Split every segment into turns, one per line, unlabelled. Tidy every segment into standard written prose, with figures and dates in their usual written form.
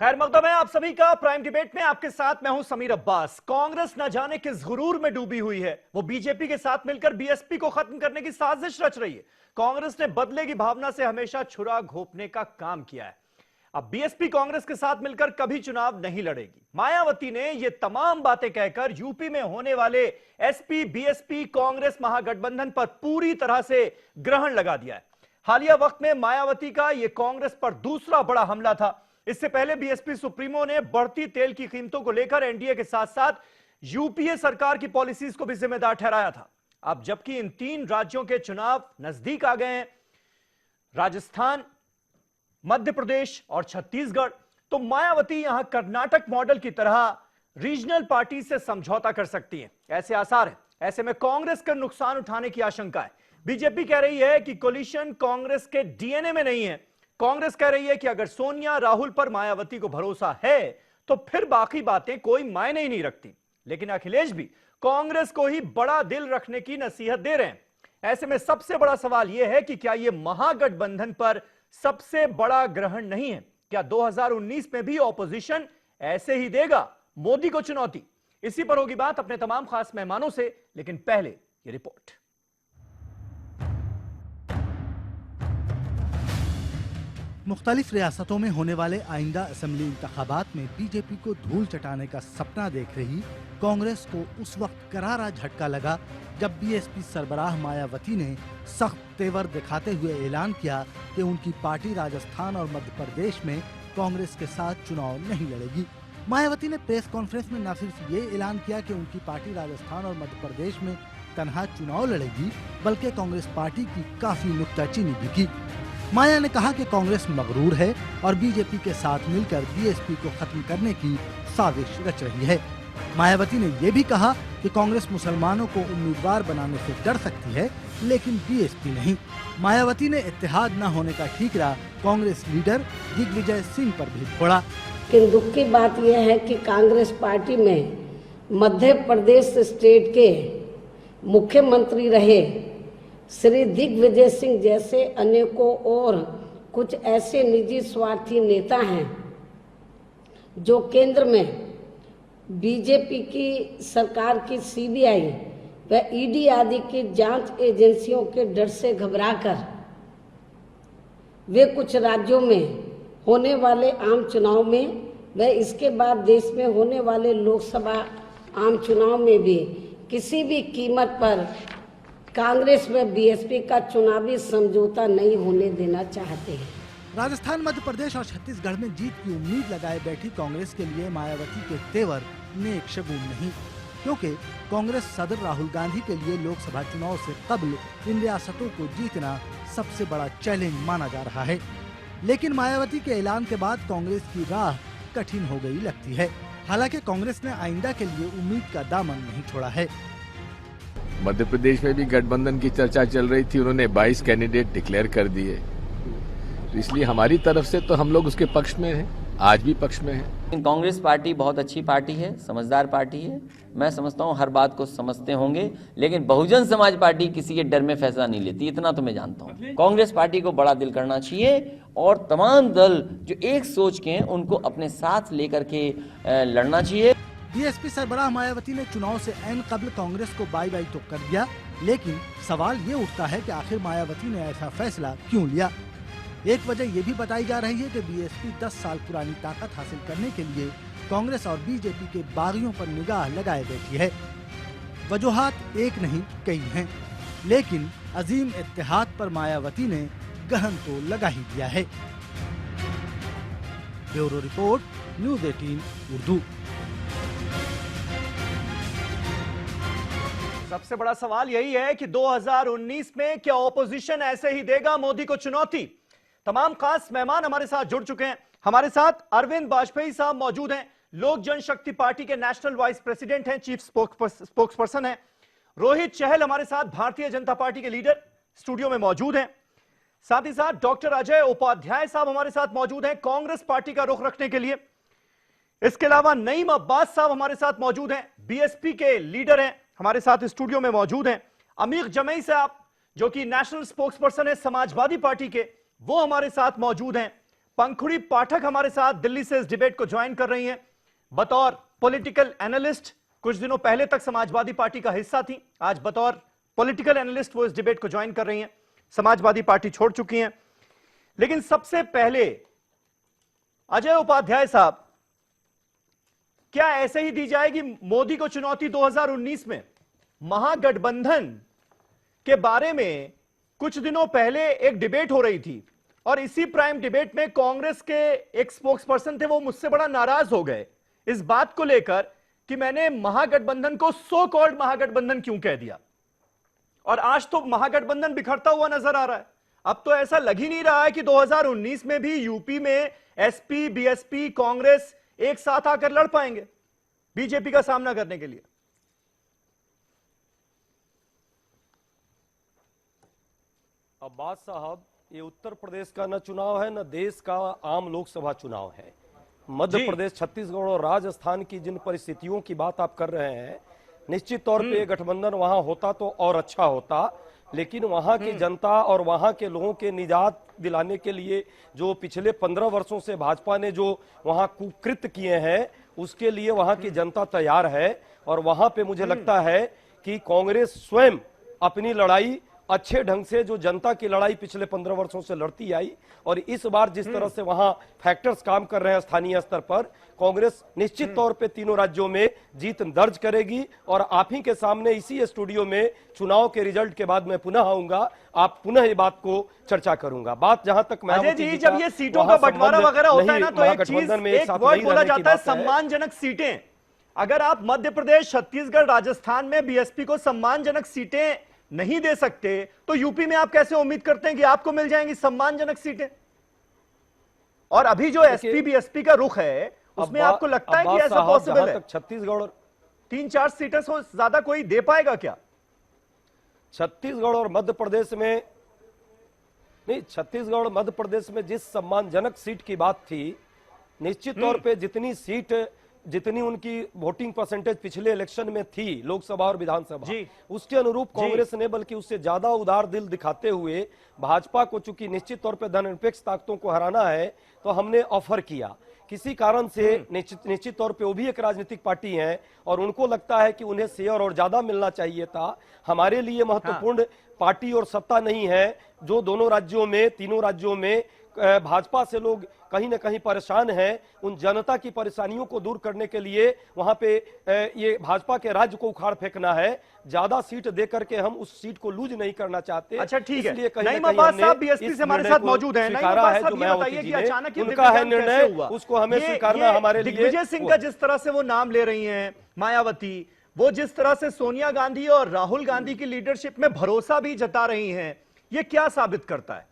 खैर मकदम है आप सभी का प्राइम डिबेट में। आपके साथ मैं हूं समीर अब्बास। कांग्रेस न जाने किस गुरूर में डूबी हुई है। वो बीजेपी के साथ मिलकर बीएसपी को खत्म करने की साजिश रच रही है। कांग्रेस ने बदले की भावना से हमेशा छुरा घोंपने का काम किया है। अब बीएसपी कांग्रेस के साथ मिलकर कभी चुनाव नहीं लड़ेगी। मायावती ने ये तमाम बातें कहकर यूपी में होने वाले एसपी बीएसपी कांग्रेस महागठबंधन पर पूरी तरह से ग्रहण लगा दिया है। हालिया वक्त में मायावती का यह कांग्रेस पर दूसरा बड़ा हमला था। इससे पहले बीएसपी सुप्रीमो ने बढ़ती तेल की कीमतों को लेकर एनडीए के साथ साथ यूपीए सरकार की पॉलिसीज को भी जिम्मेदार ठहराया था। अब जबकि इन तीन राज्यों के चुनाव नजदीक आ गए हैं, राजस्थान, मध्य प्रदेश और छत्तीसगढ़, तो मायावती यहां कर्नाटक मॉडल की तरह रीजनल पार्टी से समझौता कर सकती हैं। ऐसे आसार हैं। ऐसे में कांग्रेस का नुकसान उठाने की आशंका है। बीजेपी कह रही है कि कोलिशन कांग्रेस के डीएनए में नहीं है। कांग्रेस कह रही है कि अगर सोनिया राहुल पर मायावती को भरोसा है तो फिर बाकी बातें कोई मायने ही नहीं रखती। लेकिन अखिलेश भी कांग्रेस को ही बड़ा दिल रखने की नसीहत दे रहे हैं। ऐसे में सबसे बड़ा सवाल यह है कि क्या यह महागठबंधन पर सबसे बड़ा ग्रहण नहीं है? क्या 2019 में भी ऑपोजिशन ऐसे ही देगा मोदी को चुनौती? इसी पर होगी बात अपने तमाम खास मेहमानों से, लेकिन पहले ये रिपोर्ट।
मुख्तलिफ रियासतों में होने वाले आइंदा असेंबली इंतखाबात में बीजेपी को धूल चटाने का सपना देख रही कांग्रेस को उस वक्त करारा झटका लगा जब बीएसपी सरबराह मायावती ने सख्त तेवर दिखाते हुए ऐलान किया कि उनकी पार्टी राजस्थान और मध्य प्रदेश में कांग्रेस के साथ चुनाव नहीं लड़ेगी। मायावती ने प्रेस कॉन्फ्रेंस में न सिर्फ ये ऐलान किया कि उनकी पार्टी राजस्थान और मध्य प्रदेश में तनहा चुनाव लड़ेगी, बल्कि कांग्रेस पार्टी की काफी नुक्ताचीनी भी की। माया ने कहा कि कांग्रेस मगरूर है और बीजेपी के साथ मिलकर बीएसपी को खत्म करने की साजिश रच रही है। मायावती ने यह भी कहा कि कांग्रेस मुसलमानों को उम्मीदवार बनाने से डर सकती है, लेकिन बीएसपी नहीं। मायावती ने इत्तेहाद न होने का ठीकरा कांग्रेस लीडर दिग्विजय सिंह पर भी फोड़ा।
लेकिन दुख की बात यह है कि कांग्रेस पार्टी में मध्य प्रदेश स्टेट के मुख्यमंत्री रहे श्री दिग्विजय सिंह जैसे अनेकों और कुछ ऐसे निजी स्वार्थी नेता हैं जो केंद्र में बीजेपी की सरकार की सीबीआई व ईडी आदि की जांच एजेंसियों के डर से घबराकर वे कुछ राज्यों में होने वाले आम चुनाव में व इसके बाद देश में होने वाले लोकसभा आम चुनाव में भी किसी भी कीमत पर कांग्रेस व बीएसपी का चुनावी समझौता नहीं होने देना चाहते हैं।
राजस्थान, मध्य प्रदेश और छत्तीसगढ़ में जीत की उम्मीद लगाए बैठी कांग्रेस के लिए मायावती के तेवर नेक शगुन नहीं, क्योंकि कांग्रेस सदर राहुल गांधी के लिए लोकसभा चुनाव से कबल इन रियासतों को जीतना सबसे बड़ा चैलेंज माना जा रहा है। लेकिन मायावती के ऐलान के बाद कांग्रेस की राह कठिन हो गई लगती है। हालांकि कांग्रेस ने आइंदा के लिए उम्मीद का दामन नहीं छोड़ा है।
मध्य प्रदेश में भी गठबंधन की चर्चा चल रही थी, उन्होंने 22 कैंडिडेट डिक्लेयर कर दिए, तो इसलिए हमारी तरफ से तो हम लोग उसके पक्ष में हैं, आज भी पक्ष में हैं।
कांग्रेस पार्टी बहुत अच्छी पार्टी है, समझदार पार्टी है। मैं समझता हूँ हर बात को समझते होंगे, लेकिन बहुजन समाज पार्टी किसी के डर में फैसला नहीं लेती, इतना तो मैं जानता हूँ। कांग्रेस पार्टी को बड़ा दिल करना चाहिए और तमाम दल जो एक सोच के हैं उनको अपने साथ लेकर के लड़ना चाहिए।
बीएसपी सरबराह मायावती ने चुनाव से ऐन कबल कांग्रेस को बाई बाई तो कर दिया, लेकिन सवाल ये उठता है कि आखिर मायावती ने ऐसा फैसला क्यों लिया। एक वजह ये भी बताई जा रही है कि बीएसपी 10 साल पुरानी ताकत हासिल करने के लिए कांग्रेस और बीजेपी के बागियों पर निगाह लगाए बैठी है। वजूहात एक नहीं कई हैं, लेकिन अजीम इत्तेहाद पर मायावती ने गहन तो लगा ही दिया है। Bureau report, news 18 Urdu.
सबसे बड़ा सवाल यही है कि 2019 में क्या ऑपोजिशन ऐसे ही देगा मोदी को चुनौती? तमाम खास मेहमान हमारे साथ जुड़ चुके हैं। हमारे साथ अरविंद वाजपेयी साहब मौजूद हैं, लोक जनशक्ति पार्टी के नेशनल वाइस प्रेसिडेंट हैं, चीफ स्पोक्सपर्सन हैं। रोहित चहल हमारे साथ भारतीय जनता पार्टी के लीडर स्टूडियो में मौजूद हैं। साथ ही साथ डॉक्टर अजय उपाध्याय साहब हमारे साथ मौजूद हैं, कांग्रेस पार्टी का रुख रखने के लिए। इसके अलावा नईम अब्बास साहब हमारे साथ मौजूद हैं, बीएसपी के लीडर हैं, हमारे साथ स्टूडियो में मौजूद हैं। अमीर जमई साहब जो कि नेशनल स्पोक्सपर्सन है समाजवादी पार्टी के, वो हमारे साथ मौजूद हैं। पंखुड़ी पाठक हमारे साथ दिल्ली से इस डिबेट को ज्वाइन कर रही हैं बतौर पॉलिटिकल एनालिस्ट। कुछ दिनों पहले तक समाजवादी पार्टी का हिस्सा थी, आज बतौर पॉलिटिकल एनालिस्ट वो इस डिबेट को ज्वाइन कर रही हैं। समाजवादी पार्टी छोड़ चुकी हैं। लेकिन सबसे पहले अजय उपाध्याय साहब, क्या ऐसे ही दी जाएगी मोदी को चुनौती 2019 में? महागठबंधन के बारे में कुछ दिनों पहले एक डिबेट हो रही थी और इसी प्राइम डिबेट में कांग्रेस के एक स्पोक्स पर्सन थे, वो मुझसे बड़ा नाराज हो गए इस बात को लेकर कि मैंने महागठबंधन को सो कॉल्ड महागठबंधन क्यों कह दिया। और आज तो महागठबंधन बिखरता हुआ नजर आ रहा है। अब तो ऐसा लग ही नहीं रहा है कि 2019 में भी यूपी में एसपी, बीएसपी, कांग्रेस एक साथ आकर लड़ पाएंगे बीजेपी का सामना करने के लिए।
अब्बास साहब, ये उत्तर प्रदेश का न चुनाव है न देश का आम लोकसभा चुनाव है। मध्य प्रदेश, छत्तीसगढ़ और राजस्थान की जिन परिस्थितियों की बात आप कर रहे हैं, निश्चित तौर पे गठबंधन वहां होता तो और अच्छा होता, लेकिन वहां की जनता और वहां के लोगों के निजात दिलाने के लिए जो पिछले 15 वर्षों से भाजपा ने जो वहां कुकृत्य किए हैं, उसके लिए वहां की जनता तैयार है। और वहां पे मुझे लगता है कि कांग्रेस स्वयं अपनी लड़ाई अच्छे ढंग से, जो जनता की लड़ाई पिछले 15 वर्षों से लड़ती आई, और इस बार जिस तरह से वहां फैक्टर्स काम कर रहे हैं स्थानीय स्तर पर, कांग्रेस निश्चित तौर पे तीनों राज्यों में जीत दर्ज करेगी। और आप ही के सामने इसी स्टूडियो में चुनाव के रिजल्ट के बाद मैं पुनः आऊंगा, आप पुनः ये बात को चर्चा करूंगा। बात जहां तक
अजय जी, जब ये सीटों का बंटवारा वगैरह होता है ना, तो एक चीज, एक वर्ड बोला जाता है सम्मानजनक सीटें। अगर आप मध्य प्रदेश, छत्तीसगढ़, राजस्थान में बीएसपी को सम्मानजनक सीटें नहीं दे सकते, तो यूपी में आप कैसे उम्मीद करते हैं कि आपको मिल जाएंगी सम्मानजनक सीटें? और अभी जो एसपी बीएसपी का रुख है, उसमें आपको लगता है कि ऐसा पॉसिबल है?
छत्तीसगढ़
3-4 सीटें से ज्यादा कोई दे पाएगा क्या?
छत्तीसगढ़ और मध्य प्रदेश में नहीं, छत्तीसगढ़ और मध्य प्रदेश में जिस सम्मानजनक सीट की बात थी, निश्चित तौर पे जितनी उनकी वोटिंग परसेंटेज पिछले इलेक्शन में थी, लोकसभा और विधानसभा, उसके अनुरूप कांग्रेस ने बल्कि उससे ज्यादा उदार दिल दिखाते हुए भाजपा को, चूंकि निश्चित तौर पे धननिरपेक्ष ताकतों को हराना है, तो हमने ऑफर किया। किसी कारण से निश्चित तौर पे वो भी एक राजनीतिक पार्टी है और उनको लगता है कि उन्हें शेयर और ज्यादा मिलना चाहिए था। हमारे लिए महत्वपूर्ण पार्टी और सत्ता नहीं है। जो दोनों राज्यों में, तीनों राज्यों में भाजपा से लोग कहीं ना कहीं परेशान हैं, उन जनता की परेशानियों को दूर करने के लिए वहां पे ये भाजपा के राज्य को उखाड़ फेंकना है। ज्यादा सीट दे करके हम उस सीट को लूज नहीं करना चाहते।
अच्छा, ठीक है।
नईम अब्बास साहब बीएसपी से हमारे साथ मौजूद हैं। स्वीकारा है जो मायावती जी ने, उनका है निर्णय, उसको हमें स्वीकारना हमारे लिए।
दिग्विजय सिंह का जिस तरह से वो नाम ले रही हैं मायावती, वो जिस तरह से सोनिया गांधी और राहुल गांधी की लीडरशिप में भरोसा भी जता रही हैं, ये क्या साबित करता है?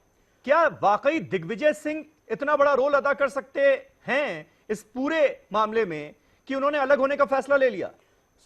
क्या वाकई दिग्विजय सिंह इतना बड़ा रोल अदा कर सकते हैं इस पूरे मामले में कि उन्होंने अलग होने का फैसला ले लिया?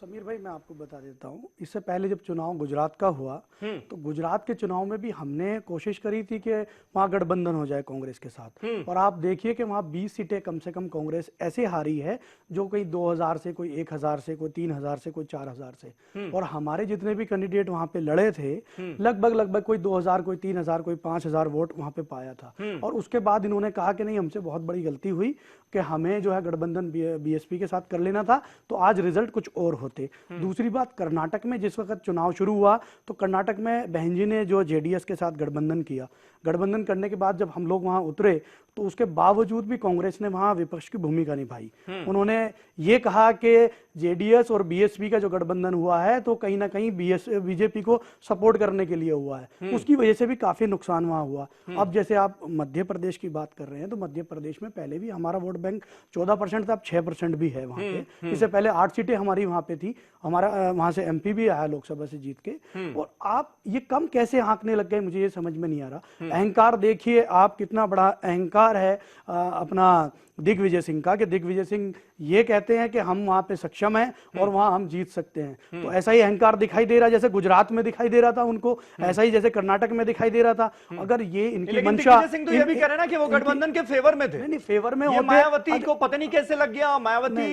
समीर भाई, मैं आपको बता देता हूँ, इससे पहले जब चुनाव गुजरात का हुआ, तो गुजरात के चुनाव में भी हमने कोशिश करी थी कि वहाँ गठबंधन हो जाए कांग्रेस के साथ, और आप देखिए कि वहाँ 20 सीटें कम से कम कांग्रेस ऐसे हारी है, जो कोई 2000 से, कोई 1000 से, कोई 3000 से, कोई 4000 से। और हमारे जितने भी कैंडिडेट वहाँ पे लड़े थे, लगभग कोई 2000, कोई 3000, कोई 5000 वोट वहाँ पे पाया था। और उसके बाद इन्होंने कहा कि नहीं, हमसे बहुत बड़ी गलती हुई कि हमें जो है गठबंधन बीएसपी के साथ कर लेना था, तो आज रिजल्ट कुछ और होते। दूसरी बात, कर्नाटक में जिस वक्त चुनाव शुरू हुआ, तो कर्नाटक में बहन जी ने जो जेडीएस के साथ गठबंधन किया, गठबंधन करने के बाद जब हम लोग वहां उतरे, तो उसके बावजूद भी कांग्रेस ने वहां विपक्ष की भूमिका निभाई। उन्होंने ये कहा कि जेडीएस और बीएसपी का जो गठबंधन हुआ है, तो कहीं ना कहीं बीजेपी को सपोर्ट करने के लिए हुआ है, उसकी वजह से भी काफी नुकसान वहां हुआ। अब जैसे आप मध्य प्रदेश की बात कर रहे हैं, तो मध्य प्रदेश में पहले भी हमारा वोट बैंक 14% था, अब 6% भी है वहां पे। इससे पहले 8 सीटें हमारी वहां पे थी, हमारा वहां से एमपी भी आया लोकसभा से जीत के। और आप ये कम कैसे हाँकने लग गए, मुझे ये समझ में नहीं आ रहा। अहंकार देखिए आप, कितना बड़ा अहंकार है अपना दिग्विजय सिंह का, कि दिग्विजय सिंह ये कहते हैं कि हम वहां पे सक्षम हैं और वहां हम जीत सकते हैं। तो ऐसा ही अहंकार दिखाई दे रहा, जैसे गुजरात में दिखाई दे रहा था उनको, ऐसा ही जैसे कर्नाटक में दिखाई दे रहा था। अगर ये इनकी मंशा,
दिग्विजय सिंह तो ये भी कह रहे हैं ना कि वो गठबंधन के फेवर में थे।
नहीं, फेवर में
होते। मायावती को पता नहीं कैसे लग गया, मायावती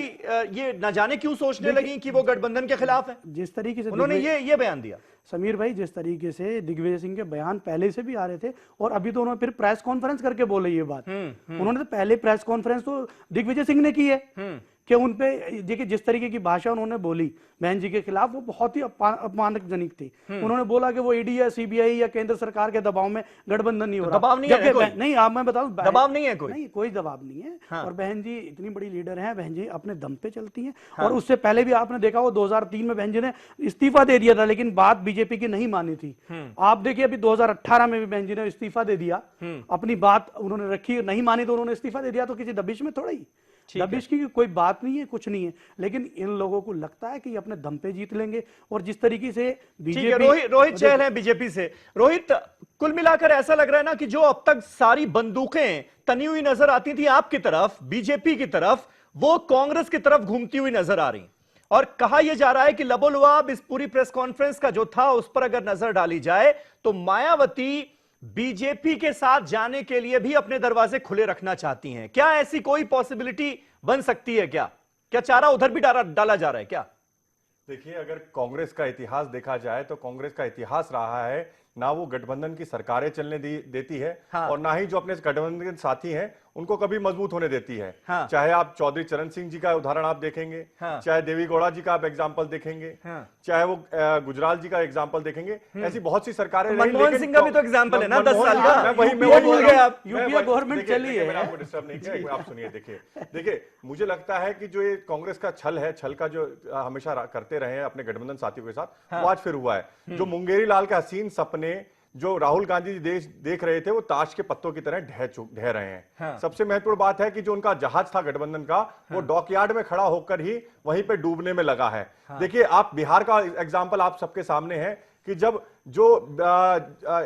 ये न जाने क्यों सोचने लगी कि वो गठबंधन के खिलाफ है।
जिस तरीके से
उन्होंने ये बयान दिया,
समीर भाई, जिस तरीके से दिग्विजय सिंह के बयान पहले से भी आ रहे थे और अभी तो उन्होंने फिर प्रेस कॉन्फ्रेंस करके बोले ये बात। उन्होंने तो पहले प्रेस कॉन्फ्रेंस तो दिग्विजय सिंह ने की है कि उनपे देखिए जिस तरीके की भाषा उन्होंने बोली बहन जी के खिलाफ वो बहुत ही अपमानजनक थी। उन्होंने बोला कि वो ईडी या सीबीआई या केंद्र सरकार के दबाव में गठबंधन नहीं हो रहा।
दबाव नहीं है कोई?
नहीं, आप मैं बताऊं,
दबाव नहीं है कोई?
नहीं, कोई दबाव नहीं है।
हाँ।
और बहन जी इतनी बड़ी लीडर हैं, बहन जी अपने दम पे चलती हैं। और उससे पहले भी आपने देखा वो 2003 में बहन जी ने इस्तीफा दे दिया था, लेकिन बात बीजेपी की नहीं मानी थी। आप देखिए अभी 2018 में भी बहन जी ने इस्तीफा दे दिया, अपनी बात उन्होंने रखी, नहीं मानी तो उन्होंने इस्तीफा दे दिया। तो किसी दबिश में थोड़ा ही, दबिश की कोई बात नहीं है, कुछ नहीं है। लेकिन इन लोगों को लगता है कि ये अपने दम पे जीत लेंगे। और जिस तरीके से बीजेपी,
रोहित चहल है बीजेपी से। रोहित, कुल मिलाकर ऐसा लग रहा है ना कि जो अब तक सारी बंदूकें तनी हुई नजर आती थी आपकी तरफ, बीजेपी की तरफ, वो कांग्रेस की तरफ घूमती हुई नजर आ रही। और कहा यह जा रहा है कि लबोलुआब इस पूरी प्रेस कॉन्फ्रेंस का जो था उस पर अगर नजर डाली जाए तो मायावती बीजेपी के साथ जाने के लिए भी अपने दरवाजे खुले रखना चाहती हैं। क्या ऐसी कोई पॉसिबिलिटी बन सकती है? क्या चारा उधर भी डाला जा रहा है क्या?
देखिए, अगर कांग्रेस का इतिहास देखा जाए तो कांग्रेस का इतिहास रहा है ना वो गठबंधन की सरकारें चलने देती है।
हाँ।
और ना ही जो अपने गठबंधन के साथी हैं उनको कभी मजबूत होने देती है।
हाँ।
चाहे आप चौधरी चरण सिंह जी का उदाहरण आप देखेंगे,
हाँ।
चाहे देवी गौड़ा जी का आप एग्जाम्पल देखेंगे,
हाँ।
चाहे वो गुजराल जी का एग्जाम्पल देखेंगे, ऐसी बहुत सी सरकारें रही,
मनमोहन
लेकिन
सिंह का भी तो एग्जाम्पल है ना, 10 साल का।
मैं वही
भूल गए आप।
यूपीए गवर्नमेंट चली है।
मैंने आपको डिस्टर्ब नहीं किया, आप सुनिए। देखिए मुझे लगता है कि जो ये कांग्रेस का छल है, छल का जो हमेशा करते रहे हैं अपने गठबंधन साथियों के साथ, वो आज फिर हुआ है। जो मुंगेरी लाल के हसीन सपने जो राहुल गांधी जी देख रहे थे वो ताश के पत्तों की तरह ढह रहे हैं।
हाँ।
सबसे महत्वपूर्ण बात है कि जो उनका जहाज था गठबंधन का, वो डॉकयार्ड में खड़ा होकर ही वहीं पे डूबने में लगा है। देखिए, आप बिहार का एग्जाम्पल आप सबके सामने है कि जब जो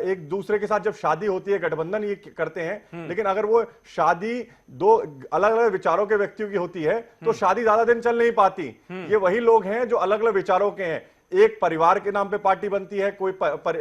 एक दूसरे के साथ जब शादी होती है, गठबंधन ये करते हैं, लेकिन अगर वो शादी दो अलग अलग विचारों के व्यक्तियों की होती है तो शादी ज्यादा दिन चल नहीं पाती। ये वही लोग हैं जो अलग अलग विचारों के हैं। एक परिवार के नाम पे पार्टी बनती है, कोई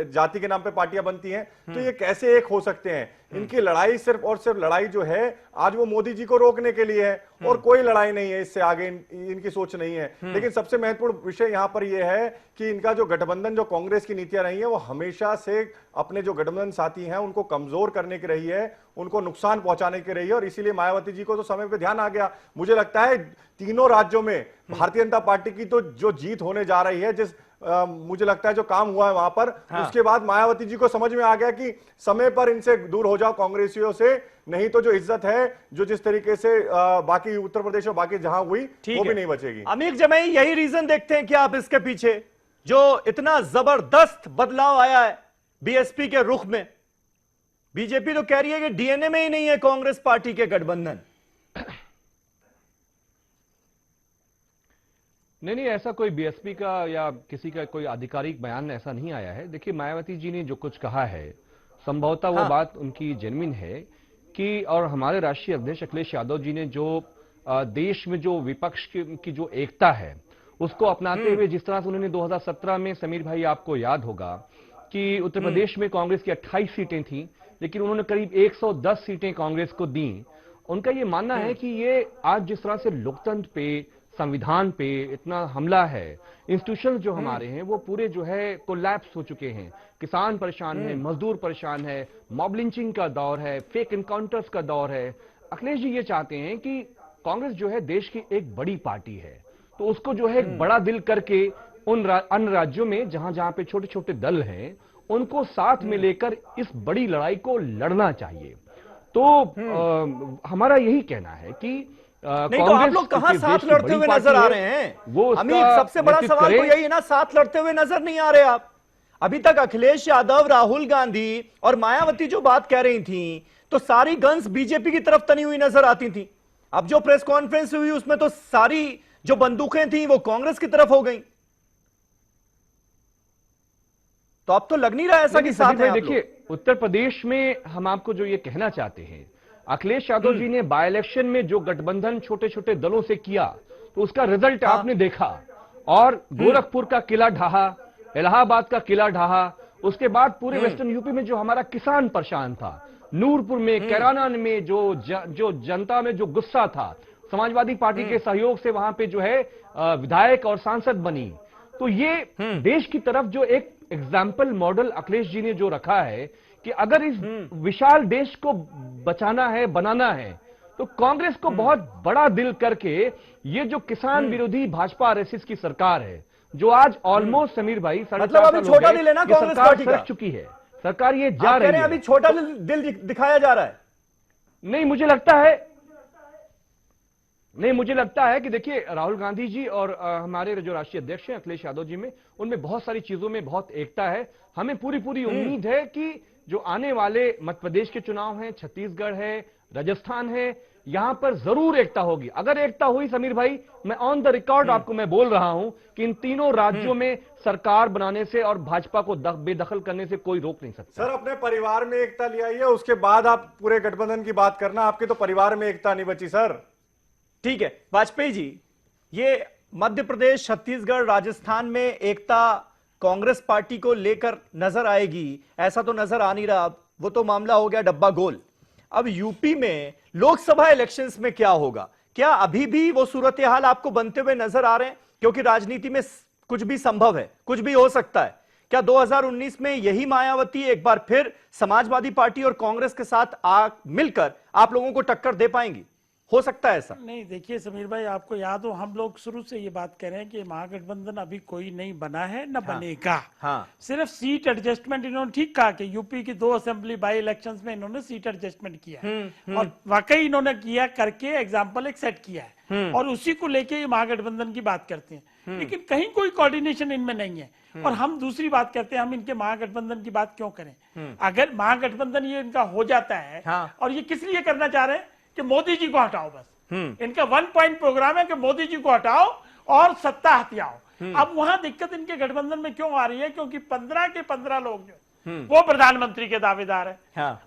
जाति के नाम पे पार्टियां बनती हैं, तो ये कैसे एक हो सकते हैं? इनकी लड़ाई सिर्फ और सिर्फ लड़ाई जो है आज वो मोदी जी को रोकने के लिए है, और कोई लड़ाई नहीं है, इससे आगे इनकी सोच नहीं है। लेकिन सबसे महत्वपूर्ण विषय यहां पर यह है कि इनका जो गठबंधन, जो कांग्रेस की नीतियां रही है, वो हमेशा से अपने जो गठबंधन साथी हैं उनको कमजोर करने की रही है, उनको नुकसान पहुंचाने की रही है। और इसीलिए मायावती जी को तो समय पे ध्यान आ गया। मुझे लगता है तीनों राज्यों में भारतीय जनता पार्टी की तो जो जीत होने जा रही है, मुझे लगता है जो काम हुआ है वहां पर, उसके बाद मायावती जी को समझ में आ गया कि समय पर इनसे दूर हो जाओ कांग्रेसियों से, नहीं तो जो इज्जत है जो जिस तरीके से बाकी उत्तर प्रदेश और बाकी जहां हुई वो भी नहीं बचेगी।
अमीर जमई, यही रीजन देखते हैं कि आप इसके पीछे जो इतना जबरदस्त बदलाव आया है बीएसपी के रुख में? बीजेपी तो कह रही है कि डीएनए में ही नहीं है कांग्रेस पार्टी के गठबंधन।
नहीं, ऐसा कोई बीएसपी का या किसी का कोई आधिकारिक बयान ऐसा नहीं आया है। देखिए, मायावती जी ने जो कुछ कहा है संभवतः वो बात उनकी जेन्युइन है कि, और हमारे राष्ट्रीय अध्यक्ष अखिलेश यादव जी ने जो देश में जो विपक्ष की जो एकता है उसको अपनाते हुए, जिस तरह से उन्होंने 2017 में, समीर भाई आपको याद होगा कि उत्तर प्रदेश में कांग्रेस की 28 सीटें थी, लेकिन उन्होंने करीब 110 सीटें कांग्रेस को दी। उनका ये मानना है कि ये आज जिस तरह से लोकतंत्र पे, संविधान पे इतना हमला है, इंस्टीट्यूशन जो हमारे हैं वो पूरे जो है कोलैप्स हो चुके हैं। किसान परेशान है, मजदूर परेशान है, मॉब लिंचिंग का दौर है, फेक इनकाउंटर्स का दौर है। अखिलेश जी ये चाहते हैं कि कांग्रेस जो है देश की एक बड़ी पार्टी है, तो उसको जो है एक बड़ा दिल करके उन अन्य राज्यों में जहां जहां पे छोटे छोटे दल हैं उनको साथ में लेकर इस बड़ी लड़ाई को लड़ना चाहिए। तो हमारा यही कहना है कि
नहीं तो आप लोग कहां साथ लड़ते हुए नजर आ रहे हैं? वो अमीर, सबसे बड़ा सवाल तो यही है ना, साथ लड़ते हुए नजर नहीं आ रहे आप। अभी तक अखिलेश यादव, राहुल गांधी और मायावती जो बात कह रही थी, तो सारी गन्स बीजेपी की तरफ तनी हुई नजर आती थी। अब जो प्रेस कॉन्फ्रेंस हुई उसमें तो सारी जो बंदूकें थी वो कांग्रेस की तरफ हो गई। तो अब तो लग नहीं रहा ऐसा कि साथ है।
देखिए, उत्तर प्रदेश में हम आपको जो ये कहना चाहते हैं, अखिलेश यादव जी ने बाय इलेक्शन में जो गठबंधन छोटे छोटे दलों से किया, तो उसका रिजल्ट आपने देखा। और गोरखपुर का किला ढहा, इलाहाबाद का किला ढहा, उसके बाद पूरे वेस्टर्न यूपी में जो हमारा किसान परेशान था, नूरपुर में, कैराना में जो जनता में जो गुस्सा था, समाजवादी पार्टी के सहयोग से वहां पे जो है विधायक और सांसद बनी। तो ये देश की तरफ जो एक एग्जाम्पल मॉडल अखिलेश जी ने जो रखा है कि अगर इस विशाल देश को बचाना है, बनाना है, तो कांग्रेस को बहुत बड़ा दिल करके ये जो किसान विरोधी भाजपा आरएसएस की सरकार है, जो आज ऑलमोस्ट समीर भाई
मतलब अभी छोटा दिल है ना कांग्रेस पार्टी का,
चुकी है सरकार, ये जा रही है,
अभी छोटा दिल दिखाया जा रहा है।
नहीं, मुझे लगता है कि देखिए राहुल गांधी जी और हमारे जो राष्ट्रीय अध्यक्ष हैं अखिलेश यादव जी में, उनमें बहुत सारी चीजों में बहुत एकता है। हमें पूरी उम्मीद है कि जो आने वाले मध्य प्रदेश के चुनाव हैं, छत्तीसगढ़ है, राजस्थान है, यहां पर जरूर एकता होगी। अगर एकता हुई समीर भाई, मैं ऑन द रिकॉर्ड आपको मैं बोल रहा हूं कि इन तीनों राज्यों में सरकार बनाने से और भाजपा को बेदखल करने से कोई रोक नहीं सकता।
सर, अपने परिवार में एकता ले आइए, उसके बाद आप पूरे गठबंधन की बात करना। आपके तो परिवार में एकता नहीं बची सर।
ठीक है वाजपेयी जी, ये मध्य प्रदेश, छत्तीसगढ़, राजस्थान में एकता कांग्रेस पार्टी को लेकर नजर आएगी, ऐसा तो नजर आ नहीं रहा। वो तो मामला हो गया डब्बा गोल। अब यूपी में लोकसभा इलेक्शंस में क्या होगा? क्या अभी भी वो सूरत हाल आपको बनते हुए नजर आ रहे हैं? क्योंकि राजनीति में कुछ भी संभव है, कुछ भी हो सकता है। क्या 2019 में यही मायावती एक बार फिर समाजवादी पार्टी और कांग्रेस के साथ मिलकर आप लोगों को टक्कर दे पाएंगी? हो सकता है ऐसा?
नहीं, देखिए समीर भाई, आपको याद हो हम लोग शुरू से ये बात कर रहे हैं कि महागठबंधन अभी कोई नहीं बना है, न बनेगा। सिर्फ सीट एडजस्टमेंट इन्होंने ठीक कहा कि यूपी की 2 असेंबली बाई इलेक्शंस में इन्होंने सीट एडजस्टमेंट किया और वाकई इन्होंने किया करके एग्जाम्पल एक सेट किया है और उसी को लेके महागठबंधन की बात करते हैं। लेकिन कहीं कोई कोऑर्डिनेशन इनमें नहीं है। और हम दूसरी बात करते हैं, हम इनके महागठबंधन की बात क्यों करें? अगर महागठबंधन ये इनका हो जाता है और ये किस लिए करना चाह रहे हैं कि मोदी जी को हटाओ, बस इनका 1 पॉइंट प्रोग्राम है कि मोदी जी को हटाओ और सत्ता हथियाओ। अब वहां दिक्कत इनके गठबंधन में क्यों आ रही है? क्योंकि 15 के 15 लोग जो वो प्रधानमंत्री के दावेदार है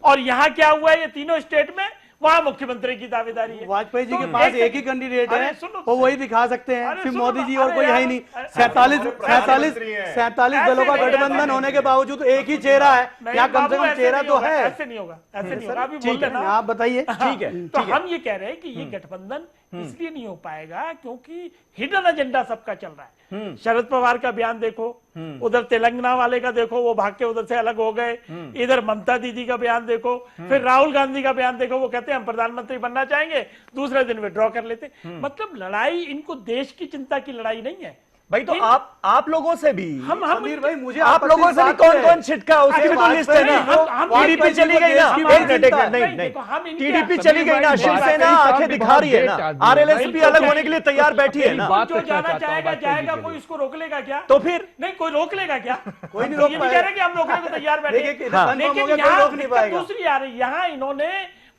और यहाँ क्या हुआ है, ये तीनों स्टेट में वहां मुख्यमंत्री की दावेदारी है।
वाजपेयी जी के पास एक ही कैंडिडेट है, वो वही दिखा सकते हैं, फिर मोदी जी और कोई है ही नहीं। 47 दलों का गठबंधन होने के बावजूद एक ही चेहरा है, यहाँ कम से कम चेहरा तो है।
ऐसे नहीं होगा, ऐसे नहीं होगा। अभी बोल रहे ना,
आप बताइए।
ठीक है, तो हम ये कह रहे हैं कि ये गठबंधन इसलिए नहीं हो पाएगा क्योंकि हिडन एजेंडा सबका चल रहा है। शरद पवार का बयान देखो, उधर तेलंगाना वाले का देखो, वो भाग के उधर से अलग हो गए। इधर ममता दीदी का बयान देखो, फिर राहुल गांधी का बयान देखो, वो कहते हैं हम प्रधानमंत्री बनना चाहेंगे, दूसरे दिन विड्रॉ कर लेते। मतलब लड़ाई इनको देश की चिंता की लड़ाई नहीं है
भाई। तो आप लोगों से भी
हम
भाई, मुझे
आप लोगों से भी कौन छिटका, उसकी भी तो लिस्ट है ना। टीडीपी चली गई ना, नहीं, टीडीपी चली गई ना, शिवसेना आंखें दिखा रही है ना, आरएलएस भी अलग होने के लिए तैयार बैठी है ना।
जो जाना चाहेगा जाएगा, कोई इसको रोक लेगा क्या?
तो फिर
नहीं, कोई रोक लेगा क्या?
कोई नहीं रोक
ये भी कह रहे हैं कि हम रोकने को तैयार बैठे, लेकिन यहाँ दूसरी आ रही, यहाँ इन्होंने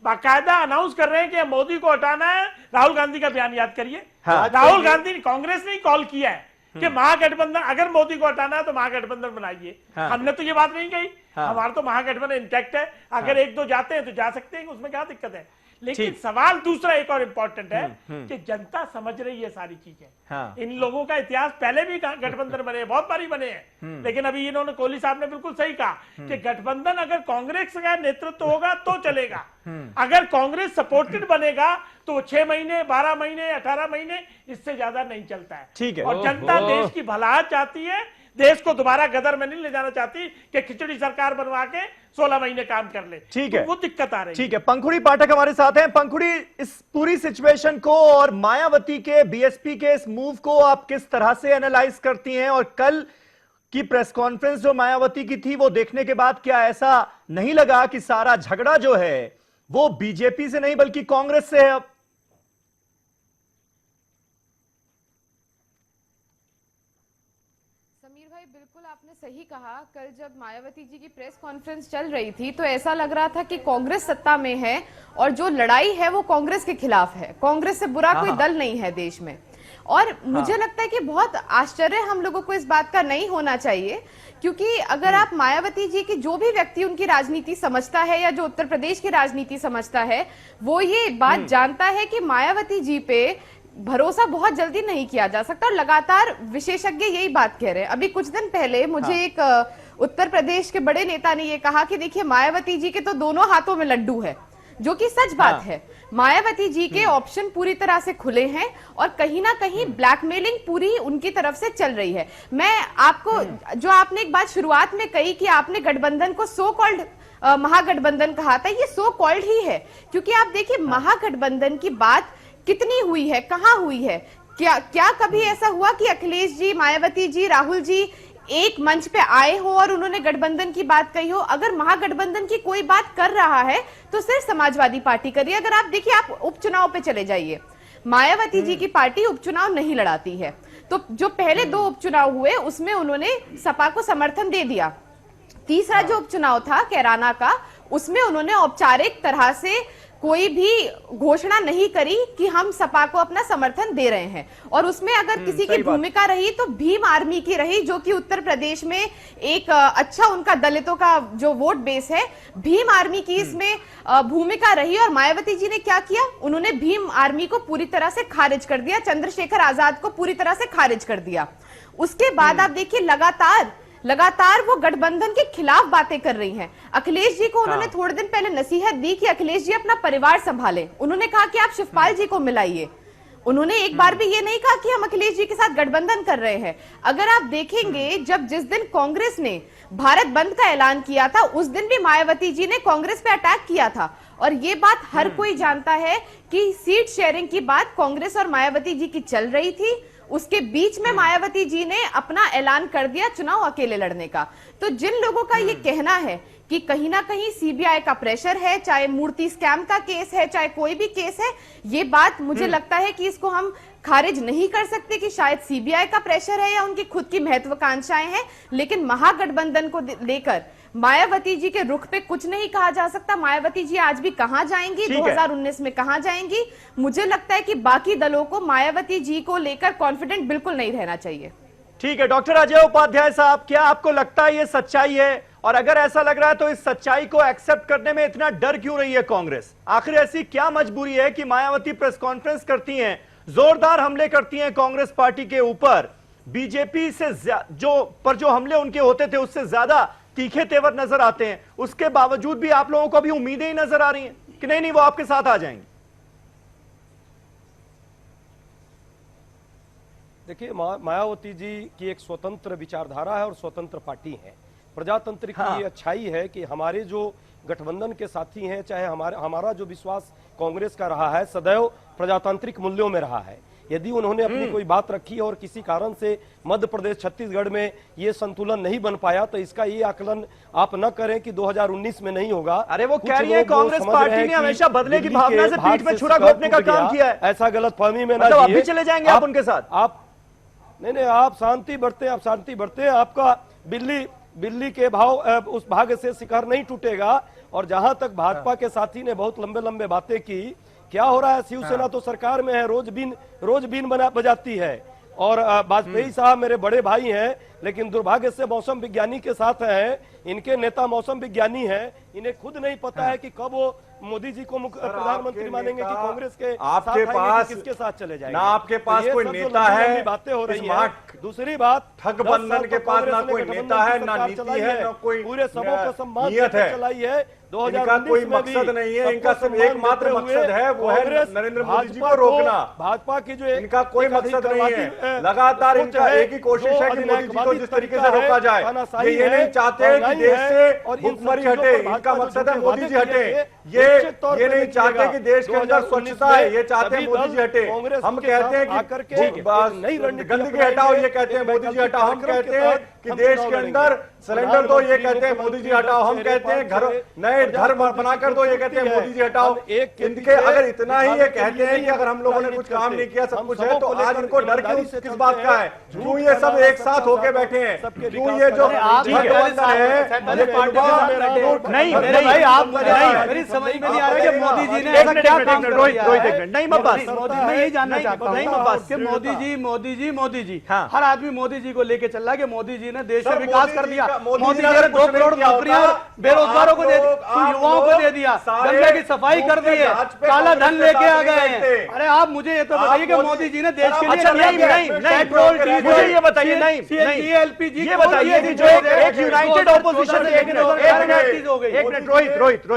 बाकायदा अनाउंस कर रहे हैं कि मोदी को हटाना है। राहुल गांधी का बयान याद करिए, राहुल गांधी, कांग्रेस ने कॉल किया है कि महागठबंधन, अगर मोदी को हटाना है तो महागठबंधन बनाइए। हमने तो ये बात नहीं कही, हमारा तो महागठबंधन इंटैक्ट है। अगर 1-2 जाते हैं तो जा सकते हैं, उसमें क्या दिक्कत है? लेकिन सवाल दूसरा एक और इम्पोर्टेंट है कि जनता समझ रही है सारी चीजें। इन लोगों का इतिहास पहले भी गठबंधन बने, बहुत बारी बने हैं, लेकिन अभी इन्होंने, कोहली साहब ने बिल्कुल सही कहा कि गठबंधन अगर कांग्रेस का नेतृत्व होगा तो चलेगा। अगर कांग्रेस सपोर्टेड बनेगा तो 6 महीने, 12 महीने, 18 महीने, इससे ज्यादा नहीं चलता है।
ठीक है,
और जनता देश की भलाई चाहती है, देश को दोबारा गदर में नहीं ले जाना चाहती कि खिचड़ी सरकार बनवा के 16 महीने काम कर ले।
ठीक है,
तो वो दिक्कत आ रही है।
ठीक है, पंखुड़ी पाठक हमारे साथ हैं। पंखुड़ी, इस पूरी सिचुएशन को और मायावती के, बीएसपी के इस मूव को आप किस तरह से एनालाइज करती हैं? और कल की प्रेस कॉन्फ्रेंस जो मायावती की थी, वो देखने के बाद क्या ऐसा नहीं लगा कि सारा झगड़ा जो है वो बीजेपी से नहीं बल्कि कांग्रेस से है? अब
बिल्कुल आपने सही कहा। कल जब मायावती जी की प्रेस कॉन्फ्रेंस चल रही थी तो ऐसा लग रहा था कि कांग्रेस सत्ता में है और जो लड़ाई है वो कांग्रेस के खिलाफ है। कांग्रेस से बुरा कोई दल नहीं है देश में। और मुझे लगता है कि बहुत आश्चर्य हम लोगों को इस बात का नहीं होना चाहिए, क्योंकि अगर आप मायावती जी की, जो भी व्यक्ति उनकी राजनीति समझता है या जो उत्तर प्रदेश की राजनीति समझता है, वो ये बात जानता है कि मायावती जी पे भरोसा बहुत जल्दी नहीं किया जा सकता। और लगातार विशेषज्ञ यही बात कह रहे हैं। अभी कुछ दिन पहले मुझे एक उत्तर प्रदेश के बड़े नेता ने ये कहा कि देखिए, मायावती जी के तो दोनों हाथों में लड्डू है, जो कि सच बात है। मायावती जी के ऑप्शन पूरी तरह से खुले हैं और कहीं ना कहीं ब्लैकमेलिंग पूरी उनकी तरफ से चल रही है। मैं आपको जो आपने एक बात शुरुआत में कही कि आपने गठबंधन को सो कॉल्ड महागठबंधन कहा था, ये सो कॉल्ड ही है, क्योंकि आप देखिए महागठबंधन की बात कितनी हुई है, कहां हुई है, क्या कभी ऐसा हुआ कि अखिलेश जी, मायावती जी, राहुल जी एक मंच पे आए हो और उन्होंने गठबंधन की बात कही हो? अगर महागठबंधन की कोई बात कर रहा है तो सिर्फ समाजवादी पार्टी कर रही है। अगर आप देखिए, आप उपचुनाव पे चले जाइए, मायावती जी की पार्टी उपचुनाव नहीं लड़ाती है। तो जो पहले 2 उपचुनाव हुए उसमें उन्होंने सपा को समर्थन दे दिया। तीसरा जो उपचुनाव था कैराना का, उसमें उन्होंने औपचारिक तरह से कोई भी घोषणा नहीं करी कि हम सपा को अपना समर्थन दे रहे हैं। और उसमें अगर किसी की भूमिका रही तो भीम आर्मी की रही, जो कि उत्तर प्रदेश में एक अच्छा उनका दलितों का जो वोट बेस है, भीम आर्मी की इसमें भूमिका रही। और मायावती जी ने क्या किया, उन्होंने भीम आर्मी को पूरी तरह से खारिज कर दिया, चंद्रशेखर आजाद को पूरी तरह से खारिज कर दिया। उसके बाद आप देखिए लगातार वो गठबंधन के खिलाफ बातें कर रही हैं। अखिलेश जी को उन्होंने थोड़े दिन पहले नसीहत दी कि अखिलेश जी अपना परिवार संभालें। उन्होंने कहा कि आप शिवपाल जी को मिलाइए। उन्होंने एक बार भी ये नहीं कहा कि हम अखिलेश जी के साथ गठबंधन कर रहे हैं। अगर आप देखेंगे, जिस दिन कांग्रेस ने भारत बंद का ऐलान किया था, उस दिन भी मायावती जी ने कांग्रेस पे अटैक किया था। और ये बात हर कोई जानता है कि सीट शेयरिंग की बात कांग्रेस और मायावती जी की चल रही थी। उसके बीच में मायावती जी ने अपना ऐलान कर दिया चुनाव अकेले लड़ने का। तो जिन लोगों का ये कहना है कि कहीं ना कहीं सीबीआई का प्रेशर है, चाहे मूर्ति स्कैम का केस है, चाहे कोई भी केस है, ये बात मुझे लगता है कि इसको हम खारिज नहीं कर सकते कि शायद सीबीआई का प्रेशर है या उनकी खुद की महत्वाकांक्षाएं हैं। लेकिन महागठबंधन को लेकर मायावती जी के रुख पे कुछ नहीं कहा जा सकता। मायावती जी आज भी कहां जाएंगी, 2019 में कहां जाएंगी? मुझे लगता है कि बाकी दलों को मायावती जी को लेकर कॉन्फिडेंट बिल्कुल नहीं रहना चाहिए।
ठीक है, डॉक्टर अजय उपाध्याय साहब, क्या आपको लगता है ये सच्चाई है? और अगर ऐसा लग रहा है तो इस सच्चाई को एक्सेप्ट करने में इतना डर क्यों रही है कांग्रेस? आखिर ऐसी क्या मजबूरी है कि मायावती प्रेस कॉन्फ्रेंस करती हैं, जोरदार हमले करती हैं कांग्रेस पार्टी के ऊपर, बीजेपी से जो हमले उनके होते थे उससे ज्यादा तीखे तेवर नजर आते हैं, उसके बावजूद भी आप लोगों को अभी उम्मीदें ही नजर आ रही हैं कि नहीं वो आपके साथ आ जाएंगे?
देखिए, मायावती जी की एक स्वतंत्र विचारधारा है और स्वतंत्र पार्टी है। प्रजातंत्र की ये अच्छाई है कि हमारे जो गठबंधन के साथी हैं, चाहे हमारा जो विश्वास कांग्रेस का रहा है, सदैव प्रजातांत्रिक मूल्यों में रहा है। यदि उन्होंने अपनी कोई बात रखी और किसी कारण से मध्य प्रदेश, छत्तीसगढ़ में ये संतुलन नहीं बन पाया, तो इसका ये आकलन आप न करें कि 2019 में नहीं होगा।
अरे वो कह रही है कांग्रेस पार्टी ने हमेशा बदले की भावना से पीठ में छुरा घोंपने का काम किया है।
ऐसा गलत फहमी में ना
मतलब अभी चले जाएंगे आप उनके साथ?
आप नहीं, आप शांति बरते। आपका बिल्ली के भाव उस भाग से शिकार नहीं टूटेगा। और जहां तक भाजपा के साथी ने बहुत लंबे बातें की, क्या हो रहा है, शिवसेना तो सरकार में है, रोज बीन बजाती है। और वाजपेयी साहब मेरे बड़े भाई हैं, लेकिन दुर्भाग्य से मौसम विज्ञानी के साथ हैं। इनके नेता मौसम विज्ञानी हैं, इन्हें खुद नहीं पता है कि कब वो मोदी जी को प्रधानमंत्री मानेंगे कि कांग्रेस के
आपके पास
किसके साथ चले जाएंगे।
ना आपके पास कोई नेता है,
बातें हो रही हैं। दूसरी बात,
ठगबंधन के पास ना कोई नेता है, ना नीति है, ना कोई
पूरे सबों को सम्मान
नियत है,
चलाई है।
इनका कोई मकसद नहीं है, इनका सिर्फ एकमात्र मकसद है, वो है नरेंद्र मोदी जी को रोकना।
भाजपा की जो
इनका कोई मकसद नहीं है। लगातार इनका एक ही कोशिश है कि मोदी जी को जिस तरीके से रोका जाए। ये नहीं चाहते कि देश से भुखमरी हटे, इनका मकसद है मोदी जी हटे। ये नहीं चाहते कि देश के अंदर स्वच्छता है, ये चाहते हैं मोदी जी हटे। हम कहते हैं कि गंदगी हटाओ, ये कहते हैं मोदी जी हटाओ। हम कहते हैं कि देश के अंदर सिलेंडर दो, ये कहते हैं मोदी जी हटाओ। हम कहते हैं घर नए घर बनाकर दो, ये कहते हैं मोदी जी हटाओ। इनके अगर इतना ही ये कहते हैं कि अगर हम लोगों ने कुछ काम नहीं किया, सब कुछ है, तो आज इनको डर किस बात का है? क्यों ये सब एक साथ होके बैठे हैं? क्यों ये जो
मेरी समझ में नहीं आ रहा कि मोदी जी ने ऐसा क्या काम किया।
नहीं मैं
यही जानना चाहता हूँ कि मोदी जी हर आदमी मोदी जी को लेके चल रहा है कि मोदी जी ने देश का विकास कर दिया। मोदी जी ने 2 करोड़ नौकरियां बेरोजगारों को दे दी, युवाओं को दे दिया, गंगा की सफाई कर दी है, काला धन लेके आ गए हैं। अरे आप मुझे ये तो बताइए कि मोदी जी ने देश के लिए पेट्रोल,
मुझे ये बताइए, नहीं
एलपीजी,
ये बताइए कि जो एक यूनाइटेड ऑपोजिशन, एक मिनट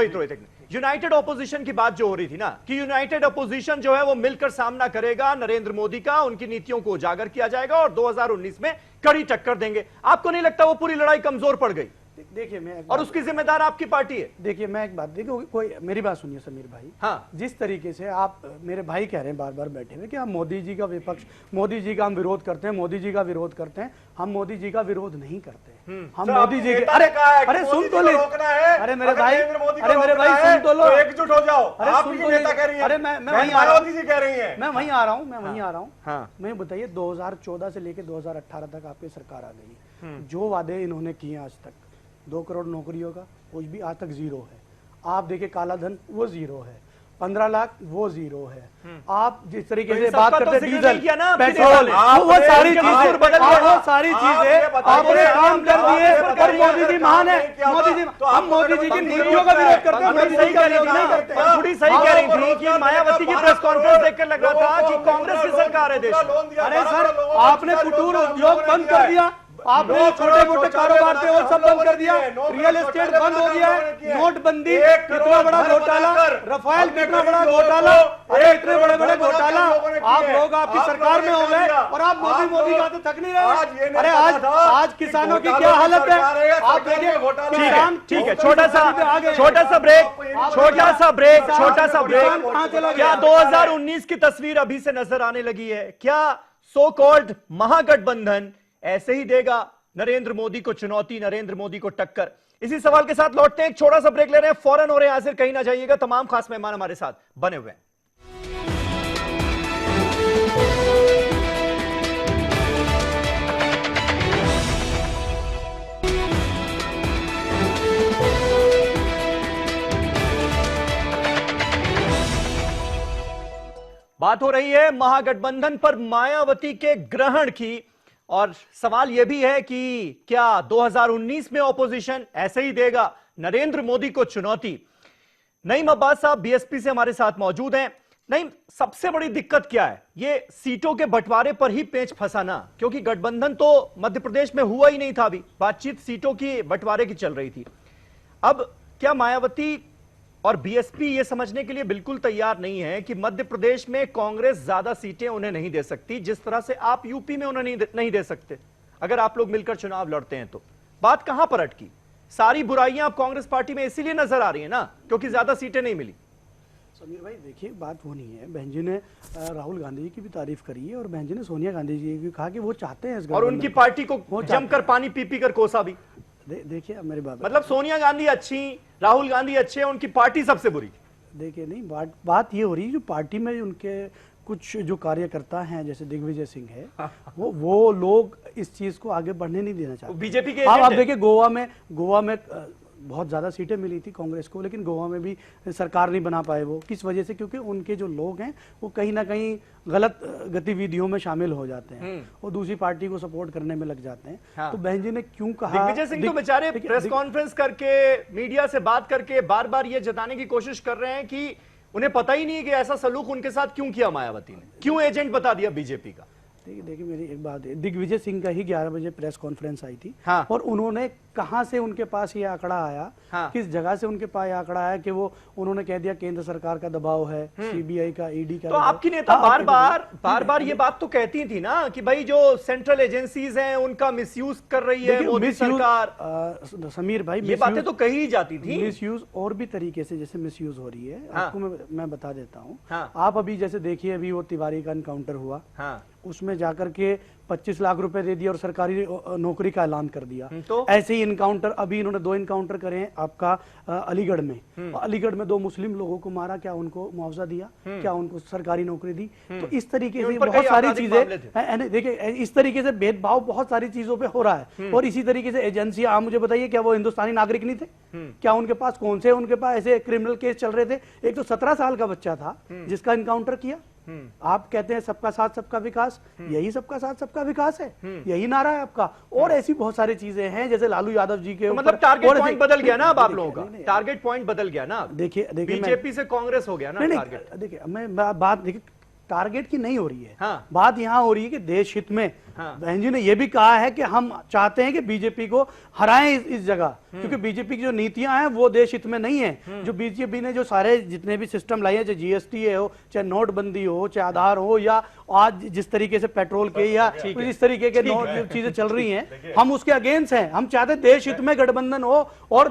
रोहित, यूनाइटेड ऑपोजिशन की बात जो हो रही थी ना, कि यूनाइटेड ऑपोजिशन जो है वो मिलकर सामना करेगा नरेंद्र मोदी का, उनकी नीतियों को उजागर किया जाएगा और 2019 में कड़ी टक्कर देंगे। आपको नहीं लगता वो पूरी लड़ाई कमजोर पड़ गई?
देखिए मैं
और उसकी जिम्मेदार आपकी पार्टी है।
देखिए मैं एक बात, देखिए कोई मेरी बात सुनिए समीर भाई।
हाँ।
जिस तरीके से आप मेरे भाई कह रहे हैं बार बार बैठे हुए कि हम मोदी जी का विपक्ष, मोदी जी का हम विरोध करते हैं, मोदी जी का विरोध करते हैं। हम मोदी जी का विरोध नहीं करते, हम मोदी जी के अरे सुन तो ले, अरे मेरे भाई, अरे मेरे भाई सुन तो लो,
एकजुट हो जाओ।
अरे सुन तो ले, अरे मैं वहीं आ रहा हूँ,
कह रही है
मैं वहीं आ रहा हूँ, मैं वहीं आ रहा हूँ।
हाँ।
मैं बताइए 2014 से लेकर 2018 तक आपकी सरकार आ गई, जो वादे इन्होंने किए आज तक, 2 करोड़ नौकरियों का कुछ भी आज तक जीरो है। आप देखिए काला धन वो जीरो है, 15 लाख वो जीरो है। आप जिस तरीके से बात करते हैं डीजल, पेट्रोल, वो सारी चीजें, वो सारी चीजें आपने काम कर दिए। और मोदी जी महान है, मोदी जी, हम मोदी जी की नीतियों का विरोध करते हैं, मोदी जी का विरोध नहीं करते।
थोड़ी सही कह रही थी कि मायावती की प्रेस कॉन्फ्रेंस देखकर लग रहा था कि कांग्रेस की सरकार है देश में।
अरे सर, आपने कुटीर उद्योग बंद कर दिया, आपने छोटे मोटे कारोबार थे वो सब बंद कर दिया, रियल एस्टेट बंद हो गया है, नोटबंदी कितना बड़ा घोटाला, रफाल कितना बड़ा घोटाला, अरे इतने बड़े बड़े घोटाला, आप लोग आपकी सरकार में हो गए और आप मोदी का तो थक नहीं रहे। अरे आज किसानों की क्या हालत है आप देखिए।
ठीक है, छोटा सा ब्रेक। क्या 2019 की तस्वीर अभी से नजर आने लगी है? क्या सो कॉल्ड महागठबंधन ऐसे ही देगा नरेंद्र मोदी को चुनौती, नरेंद्र मोदी को टक्कर? इसी सवाल के साथ लौटते हैं, एक छोटा सा ब्रेक ले रहे हैं, फौरन हो रहे हैं हाजिर, कहीं ना जाइएगा। तमाम खास मेहमान हमारे साथ बने हुए हैं। बात हो रही है महागठबंधन पर मायावती के ग्रहण की, और सवाल यह भी है कि क्या 2019 में ऑपोजिशन ऐसे ही देगा नरेंद्र मोदी को चुनौती? नईम अब्बास साहब बीएसपी से हमारे साथ मौजूद हैं। नईम, सबसे बड़ी दिक्कत क्या है? ये सीटों के बंटवारे पर ही पेंच फंसाना, क्योंकि गठबंधन तो मध्य प्रदेश में हुआ ही नहीं था, अभी बातचीत सीटों की बंटवारे की चल रही थी। अब क्या मायावती और बीएसपी ये समझने के लिए बिल्कुल तैयार नहीं है कि मध्य प्रदेश में कांग्रेस ज्यादा सीटें उन्हें नहीं दे सकती, जिस तरह से आप यूपी में उन्हें नहीं दे सकते अगर आप लोग मिलकर चुनाव लड़ते हैं? तो बात कहां पर अटकी? सारी बुराइयां अब कांग्रेस पार्टी में इसीलिए नजर आ रही है ना, क्योंकि ज्यादा सीटें नहीं मिली।
समीर भाई देखिए, बात वो नहीं है, बहन जी ने राहुल गांधी जी की भी तारीफ करी है और बहन जी ने सोनिया गांधी जी की कहा कि वो चाहते हैं इस,
और उनकी पार्टी को जमकर पानी पी पी कर कोसा भी।
देखिए मेरी बात,
मतलब सोनिया गांधी अच्छी, राहुल गांधी अच्छे, उनकी पार्टी सबसे बुरी।
देखिए नहीं, बात ये हो रही है जो पार्टी में उनके कुछ जो कार्यकर्ता हैं जैसे दिग्विजय सिंह है, वो लोग इस चीज को आगे बढ़ने नहीं देना चाहते।
बीजेपी के
आप देखिए गोवा में बहुत ज्यादा सीटें मिली थी कांग्रेस को, लेकिन गोवा में भी सरकार नहीं बना पाए। वो किस वजह से? क्योंकि उनके जो लोग हैं वो कहीं ना कहीं गलत गतिविधियों में शामिल हो जाते हैं और दूसरी पार्टी को सपोर्ट करने में लग जाते हैं। हाँ। तो बहन जी ने क्यों कहा?
दिग्विजय सिंह तो बेचारे प्रेस कॉन्फ्रेंस करके, मीडिया से बात करके बार बार ये जताने की कोशिश कर रहे हैं कि उन्हें पता ही नहीं है कि ऐसा सलूक उनके साथ क्यों किया मायावती ने, क्यों एजेंट बता दिया बीजेपी का।
देखिए मेरी एक बात है, दिग्विजय सिंह का ही 11 बजे प्रेस कॉन्फ्रेंस आई थी।
हाँ।
और उन्होंने कहां से उनके पास ये आंकड़ा आया,
हाँ।
किस जगह से उनके पास आंकड़ा आया कि वो उन्होंने कह दिया केंद्र सरकार का दबाव है, सीबीआई का, ईडी का।
तो आपकी नेता बार बार ये बात तो कहती थी ना कि भाई जो सेंट्रल एजेंसीज हैं उनका मिसयूज कर रही है मोदी सरकार।
समीर भाई,
ये बातें तो कही ही जाती थी।
मिसयूज और भी तरीके से जैसे मिसयूज हो रही है।
हाँ।
आपको मैं बता देता हूँ।
हाँ।
आप अभी जैसे देखिए, अभी वो तिवारी का एनकाउंटर हुआ।
हाँ।
उसमें जाकर के 25 लाख रुपए दे दिया और सरकारी नौकरी का ऐलान कर दिया।
तो
ऐसे ही इनकाउंटर अभी इन्होंने 2 इनकाउंटर करे हैं आपका अलीगढ़ में। अलीगढ़ में 2 मुस्लिम लोगों को मारा, क्या उनको मुआवजा दिया? क्या उनको सरकारी नौकरी दी? तो इस तरीके से बहुत सारी चीजें, देखिए इस तरीके से भेदभाव बहुत सारी चीजों पे हो रहा है। और इसी तरीके से एजेंसियां, आप मुझे बताइए, क्या वो हिंदुस्तानी नागरिक नहीं थे? क्या उनके पास कौन से उनके पास ऐसे क्रिमिनल केस चल रहे थे? एक तो 17 साल का बच्चा था जिसका इनकाउंटर किया। आप कहते हैं सबका साथ सबका विकास, यही सबका साथ सबका विकास है, यही नारा है आपका। और ऐसी बहुत सारी चीजें हैं जैसे लालू यादव जी के,
मतलब टारगेट पॉइंट बदल गया ना अब आप लोगों का, टारगेट पॉइंट बदल गया ना।
देखिए
बीजेपी से कांग्रेस हो गया ना टारगेट।
देखिए मैं बात, देखिए टारगेट की नहीं हो रही है।
हाँ।
बात यहाँ हो रही है कि देश हित में
हाँ।
बहन जी ने यह भी कहा है कि हम चाहते हैं कि बीजेपी को हराएं इस जगह, क्योंकि बीजेपी की जो नीतियां हैं वो देश हित में नहीं है। जो बीजेपी ने जो सारे जितने भी सिस्टम लाए हैं, चाहे जीएसटी हो, चाहे नोटबंदी हो, चाहे आधार हो, या आज जिस तरीके से पेट्रोल के या इस तरीके के चीजें चल रही हैं, हम उसके अगेंस्ट हैं। हम चाहते हैं देश हित में गठबंधन हो, और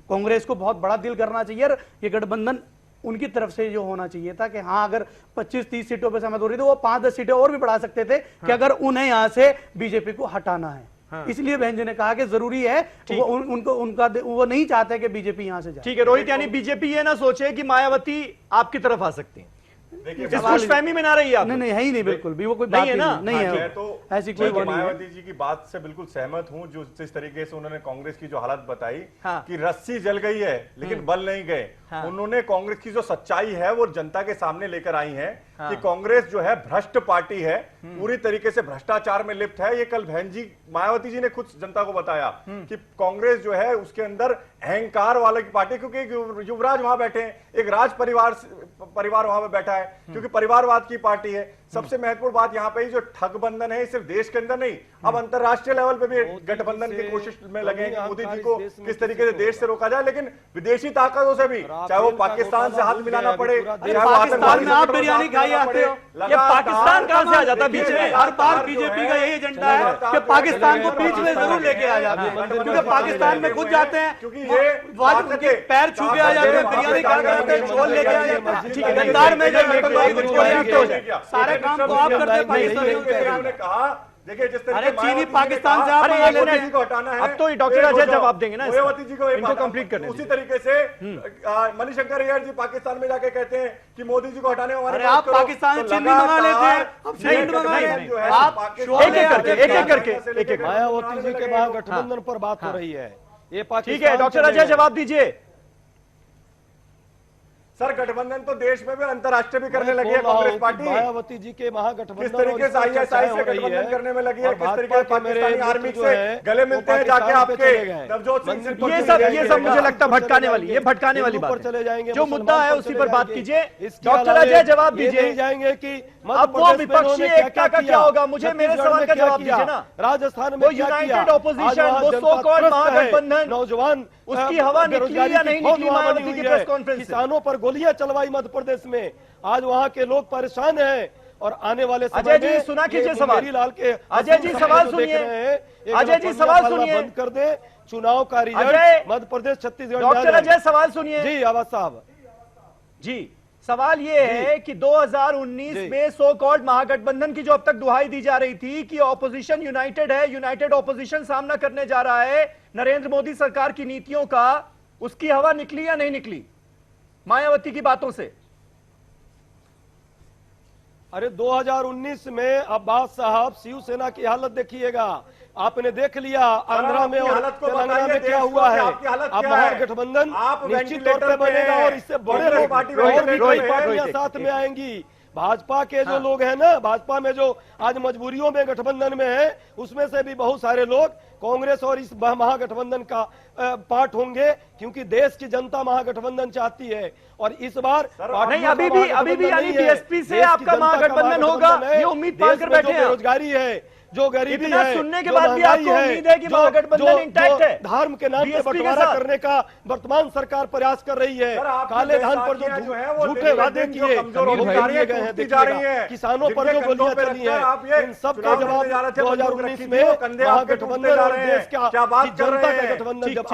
कांग्रेस को बहुत बड़ा दिल करना चाहिए। ये गठबंधन उनकी तरफ से जो होना चाहिए था कि हाँ, अगर 25-30 सीटों पर सहमत हो रही थी, वो 5-10 सीटें और भी बढ़ा सकते थे कि अगर उन्हें यहां से बीजेपी को हटाना है। इसलिए बहन जी ने कहा कि जरूरी है, वो नहीं चाहते कि बीजेपी यहां से जाए।
ठीक है रोहित, यानी बीजेपी ये ना सोचे कि मायावती आपकी तरफ आ सकती है, इस खुशफहमी में ना रही आप।
नहीं है ही नहीं, बिल्कुल भी वो कोई
नहीं
बात
है ना।
नहीं है।
मैं तो
ऐसी कोई वो नहीं है।
मायावती जी की बात से बिल्कुल सहमत हूं, जो जिस तरीके से उन्होंने कांग्रेस की जो हालत बताई कि रस्सी जल गई है लेकिन बल नहीं गए। उन्होंने कांग्रेस की जो सच्चाई है वो जनता के सामने लेकर आई है कि कांग्रेस जो है भ्रष्ट पार्टी है, पूरी तरीके से भ्रष्टाचार में लिप्त है। ये कल बहन जी मायावती जी ने खुद जनता को बताया कि कांग्रेस जो है उसके अंदर अहंकार वाले की पार्टी, क्योंकि युवराज वहां बैठे हैं, एक राज परिवार वहां पे बैठा है, क्योंकि परिवारवाद की पार्टी है। सबसे महत्वपूर्ण बात यहाँ पे जो ठगबंधन है, सिर्फ देश के अंदर नहीं, अब अंतरराष्ट्रीय लेवल पे भी गठबंधन की कोशिश में लगे हैं कि मोदी जी को किस तरीके से देश से रोका जाए, लेकिन विदेशी ताकतों से भी, चाहे वो पाकिस्तान से हाथ मिलाना पड़े, चाहे वो
पाकिस्तान में आप बिरयानी खाई आते हो,
ये पाकिस्तान कहां से आ जाता है बीच में?
हर बार बीजेपी का यही एजेंडा है कि पाकिस्तान को बीच में जरूर लेके आ जाते हैं, क्योंकि पाकिस्तान में खुद जाते हैं,
क्योंकि ये
उनके पैर छू के आ जाते हैं, बिरयानी खा के आते हैं, झोल लेके आ जाते हैं। ठीक है, गद्दार में सारे काम को आप करते हैं पाकिस्तानियों के।
उन्होंने कहा देखिए जिस तरीके
चीनी पाकिस्तान से आप
मायावती को हटाना है,
अब तो डॉक्टर अजय जवाब देंगे ना,
मायावती जी को
इनको कंप्लीट करने
उसी तरीके से मणिशंकर अय्यर जी पाकिस्तान में जाके कहते हैं कि मोदी जी को हटाने में हमारी
आप पाकिस्तान से चीनी मंगा लेते हैं, आप सिलेंडर मंगा लेते हैं, आप
एक करके
मायावती जी के महागठबंधन पर बात हो रही है। ये
ठीक है, डॉक्टर अजय जवाब दीजिए।
सर गठबंधन तो देश में भी अंतर्राष्ट्रीय भी करने लगी है कांग्रेस पार्टी।
मायावती जी के महागठबंधन
किस तरीके से आईएसआई से गठबंधन करने में लगी है, किस तरीके से पाकिस्तानी आर्मी से गले मिलते हैं जाके आपके नवजोत सिंह सिद्धू।
ये सब मुझे लगता है भटकाने वाली, ये भटकाने वाली बात
चले जाएंगे।
जो मुद्दा है उसी पर बात कीजिए। डॉक्टर अजय जवाब दीजिए।
जाएंगे कि
अब वो विपक्षी एकता का क्या होगा, मुझे मेरे सवाल का जवाब दीजिए ना।
राजस्थान में
वो यूनाइटेड ऑपोजिशन, वो सो कॉल्ड महागठबंधन,
नौजवान
उसकी हवा निकली या नहीं निकली मायावती की प्रेस कॉन्फ्रेंस से?
किसानों पर गोलियां चलवाई मध्य प्रदेश में, आज वहां के लोग परेशान हैं। और आने वाले समय
अजय जी सुना कीजिए सवाल।
लाल के
अजय जी सवाल सुनिए, अजय जी सवाल सुनिए।
बंद कर दे चुनाव का रिजल्ट मध्य प्रदेश छत्तीसगढ़।
डॉक्टर अजय सवाल सुनिए
जी। आवाज साहब
जी, सवाल ये है कि 2019 में सो कॉल्ड महागठबंधन की जो अब तक दुहाई दी जा रही थी कि ऑपोजिशन यूनाइटेड है, यूनाइटेड ऑपोजिशन सामना करने जा रहा है नरेंद्र मोदी सरकार की नीतियों का, उसकी हवा निकली या नहीं निकली मायावती की बातों से?
अरे 2019 में अब्बास साहब शिवसेना की हालत देखिएगा, आपने देख लिया आंध्रा में और तेलंगाना में क्या हुआ है। अब महागठबंधन निश्चित तौर पर बनेगा और इससे बड़े लोग और भी कई पार्टियां साथ में आएंगी। भाजपा के जो लोग हैं ना, भाजपा में जो आज मजबूरियों में गठबंधन में है, उसमें से भी बहुत सारे लोग कांग्रेस और इस महागठबंधन का पार्ट होंगे, क्योंकि देश की जनता महागठबंधन चाहती है। और इस बार
नहीं, अभी भी यानी बीएसपी से आपका महागठबंधन होगा, ये उम्मीद पाकर बैठे हैं।
बेरोजगारी है, जो गरीबी
इतना
है,
सुनने के बाद भी आपको उम्मीद है कि महागठबंधन इंटैक्ट है?
धर्म के नाम पे बंटवारा करने का वर्तमान सरकार प्रयास कर रही है। काले धन पर जो झूठे वादे किए गए हैं, किसानों पर जो गोलियां चली है, इन सब का जवाब 2019 में महागठबंधन और देश का जनता का गठबंधन जब